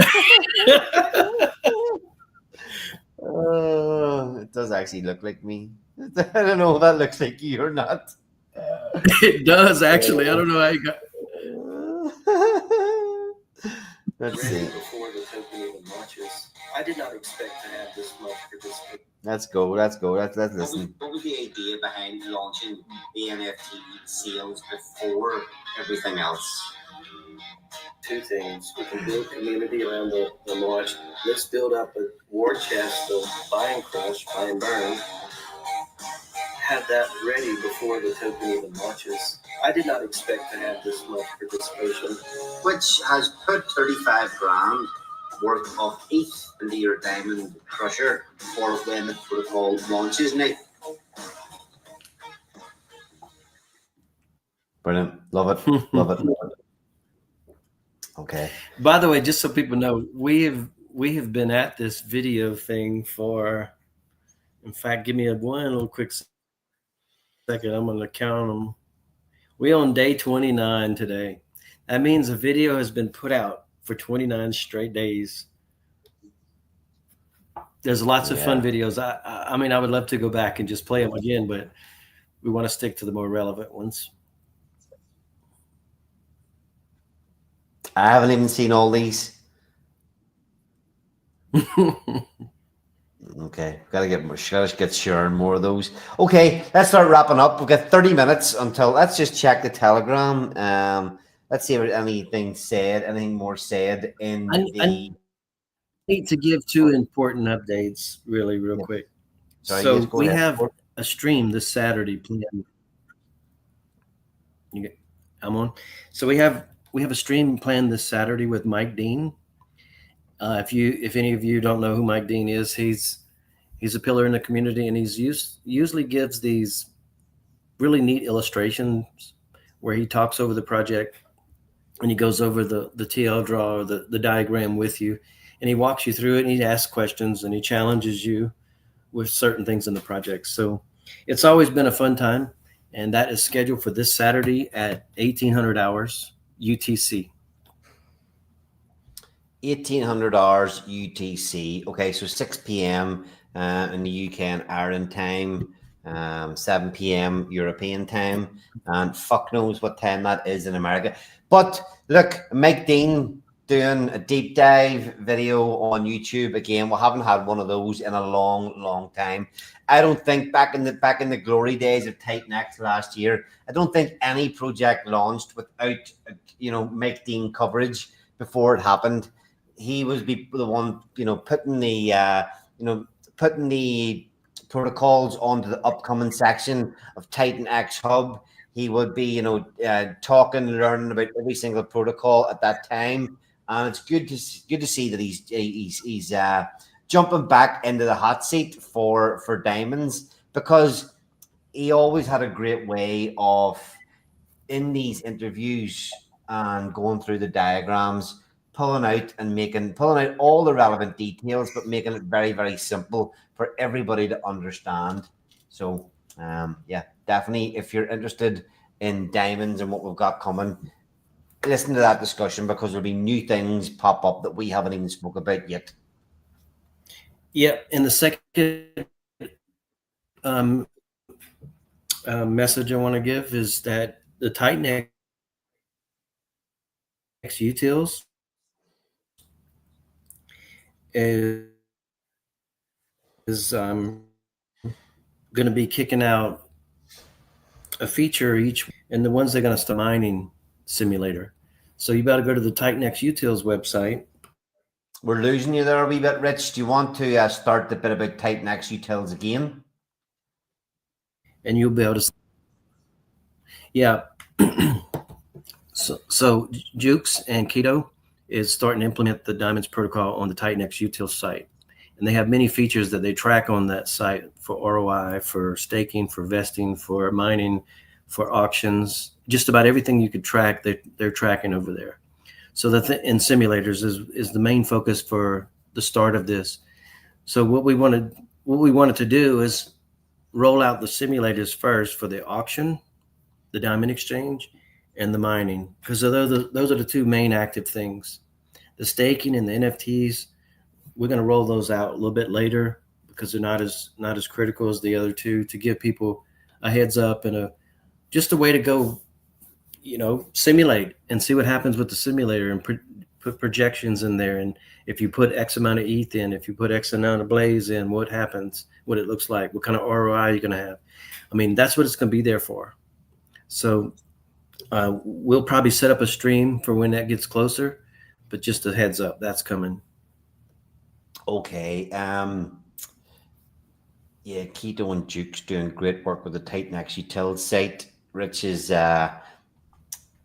It does actually look like me. I don't know if that looks like you or not. It does actually. I don't know how you got. Let's see. Before the token even launches, I did not expect to have this much participation. Let's go. Let's listen. What was the idea behind launching the NFT sales before everything else? 2 things. We can build community around the launch. Let's build up a war chest of buy and crush, buy and burn. Have that ready before the token even launches. I did not expect to have this much participation. Which has put 35 grand worth of ETH into your Diamond Crusher for when the protocol launches, Nick. Brilliant. Love it. Love it. Okay. By the way, just so people know, we have been at this video thing for, in fact, give me one little quick second. I'm going to count them. We on day 29 today. That means a video has been put out for 29 straight days. There's lots of fun videos. I mean, I would love to go back and just play them again, but we want to stick to the more relevant ones. I haven't even seen all these. Okay, gotta get sharing more of those. Okay, let's start wrapping up. We've got 30 minutes until. Let's just check the Telegram. Let's see if there's anything more said in I need to give 2 important updates, really, real quick. Sorry, so yes, we ahead. have a stream this Saturday planned. I'm on. So we have a stream planned this Saturday with Mike Dean. If any of you don't know who Mike Dean is, he's a pillar in the community, and he's usually gives these really neat illustrations where he talks over the project and he goes over the TL draw or the diagram with you, and he walks you through it, and he asks questions, and he challenges you with certain things in the project. So it's always been a fun time, and that is scheduled for this Saturday at 1800 hours UTC. 1800 hours UTC. Okay, so 6 p.m. In the UK and Ireland time, 7 p.m. European time, and fuck knows what time that is in America. But look, Mike Dean doing a deep dive video on YouTube again. We haven't had one of those in a long time. I don't think back in the glory days of TITANX last year, I don't think any project launched without Mike Dean coverage before it happened. He was the one putting the protocols onto the upcoming section of TITANX Hub. He would be talking, learning about every single protocol at that time, and it's good to see that he's jumping back into the hot seat for diamonds, because he always had a great way of, in these interviews and going through the diagrams, pulling out all the relevant details, but making it very, very simple for everybody to understand. So definitely, if you're interested in diamonds and what we've got coming, listen to that discussion, because there'll be new things pop up that we haven't even spoke about yet. Yeah, and the second message I want to give is that the TITANX utils is going to be kicking out a feature each, and the ones they're going to start mining simulator. So you got to go to the TITANX Utils website. We're losing you there a wee bit, Rich. Do you want to start the bit about TITANX Utils again? And you'll be able to. Yeah. So Jukes and Keto is starting to implement the Diamonds protocol on the TITANX Utils site. And they have many features that they track on that site for ROI, for staking, for vesting, for mining, for auctions. Just about everything you could track, they're tracking over there. So in simulators is the main focus for the start of this. So what we wanted to do is roll out the simulators first for the auction, the diamond exchange, and the mining, because those are the two main active things. The staking and the NFTs, we're going to roll those out a little bit later because they're not as critical as the other two, to give people a heads up and just a way to go, simulate and see what happens with the simulator, and put projections in there. And if you put X amount of ETH in, if you put X amount of Blaze in, what happens, what it looks like, what kind of ROI you're going to have. I mean, that's what it's going to be there for. So we'll probably set up a stream for when that gets closer, but just a heads up, that's coming. Okay. Yeah, Keto and Duke's doing great work with the TITANX Utils site. Rich is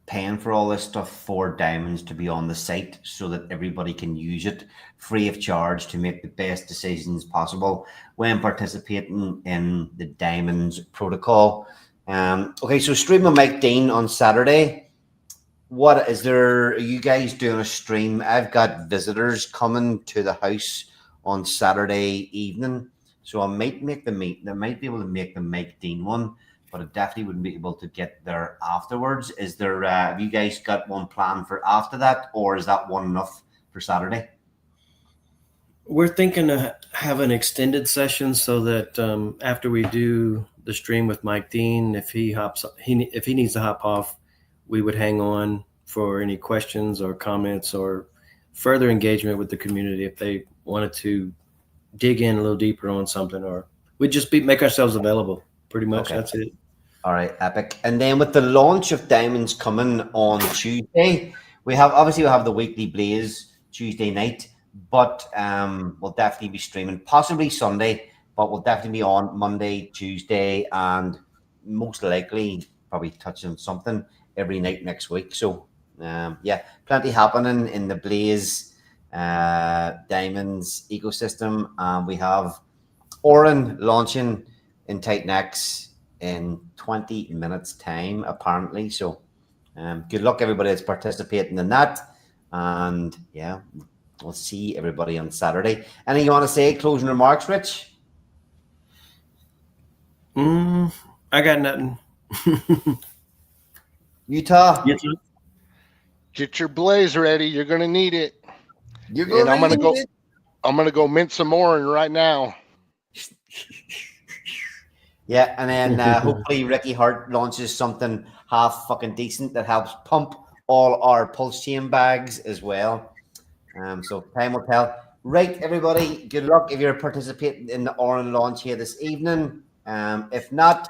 paying for all this stuff for Diamonds to be on the site so that everybody can use it free of charge to make the best decisions possible when participating in the Diamonds protocol. Okay, so stream with Mike Dean on Saturday. What is there? Are you guys doing a stream? I've got visitors coming to the house on Saturday evening, so I might make the meet. I might be able to make the Mike Dean one, but I definitely wouldn't be able to get there afterwards. Is there? Have you guys got one planned for after that, or is that one enough for Saturday? We're thinking to have an extended session so that after we do the stream with Mike Dean, if he needs to hop off, we would hang on for any questions or comments or further engagement with the community if they wanted to dig in a little deeper on something, or we'd just make ourselves available. Pretty much. Okay. That's it. All right, epic. And then with the launch of Diamonds coming on Tuesday, we'll have the weekly Blaze Tuesday night, but we'll definitely be streaming, possibly Sunday, but we'll definitely be on Monday, Tuesday, and most likely probably touching something every night next week. So yeah, plenty happening in the Blaze Diamonds ecosystem. We have Oren launching in TITANX in 20 minutes time, apparently. So good luck everybody that's participating in that. And yeah, we'll see everybody on Saturday. Anything you want to say, closing remarks, Rich? I got nothing. Utah. Get your Blaze ready. You're gonna need it. I'm gonna go mint some Oren right now. Yeah, and then hopefully Ricky Hart launches something half fucking decent that helps pump all our PULSECHAIN bags as well. So time will tell. Right, everybody, good luck if you're participating in the Oren launch here this evening. If not,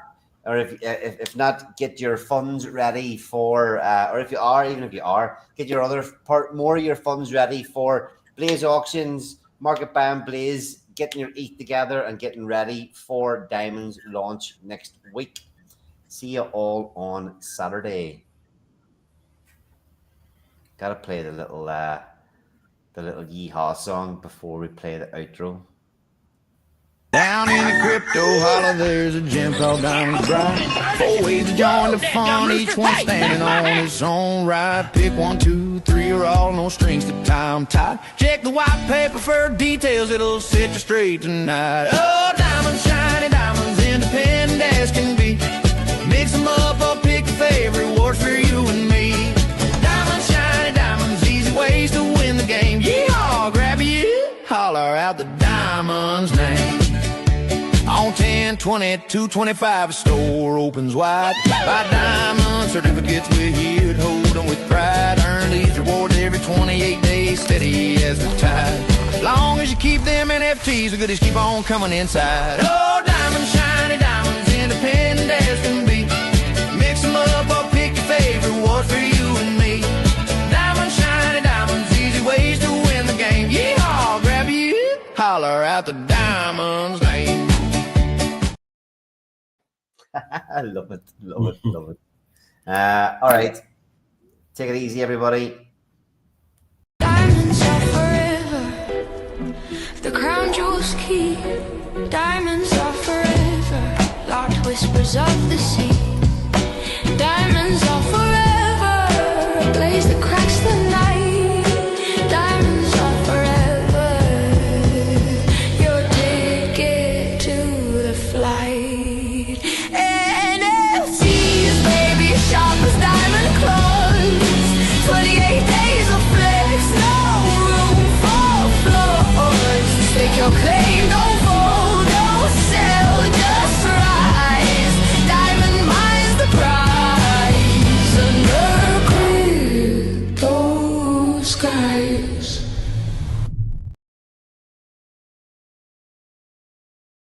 get your funds ready for, or if you are, get your other part, more of your funds ready for Blaze auctions, market ban Blaze, getting your ETH together and getting ready for Diamonds launch next week. See you all on Saturday. Gotta play the little yeehaw song before we play the outro. Down in the crypto holler, there's a gem called Diamonds Bright. 4 ways to join the fun, each one standing on its own right. Pick 1, 2, 3, or all, no strings to tie 'em tight. Check the white paper for details, it'll set you straight tonight. Oh, diamonds, shiny diamonds, independent as can be. Mix them up or pick a favorite, works for you and me. Diamonds, shiny diamonds, easy ways to win the game. Yeehaw, grab you, holler out the Diamonds name. On 10, 20, 225, a store opens wide. Buy diamond certificates, we're here to hold them with pride. Earn these rewards every 28 days, steady as the tide. Long as you keep them NFTs. The goodies keep on coming inside. Oh, diamonds, shiny diamonds, independent as can be. Mix them up or pick your favorite, what's for you and me. Diamonds, shiny diamonds, easy ways to win the game. Yeehaw, grab you, holler out the diamonds name. I love it, love it, love it. All right, take it easy, everybody. Diamonds are forever, the crown jewels keep. Diamonds are forever, locked whispers of the sea.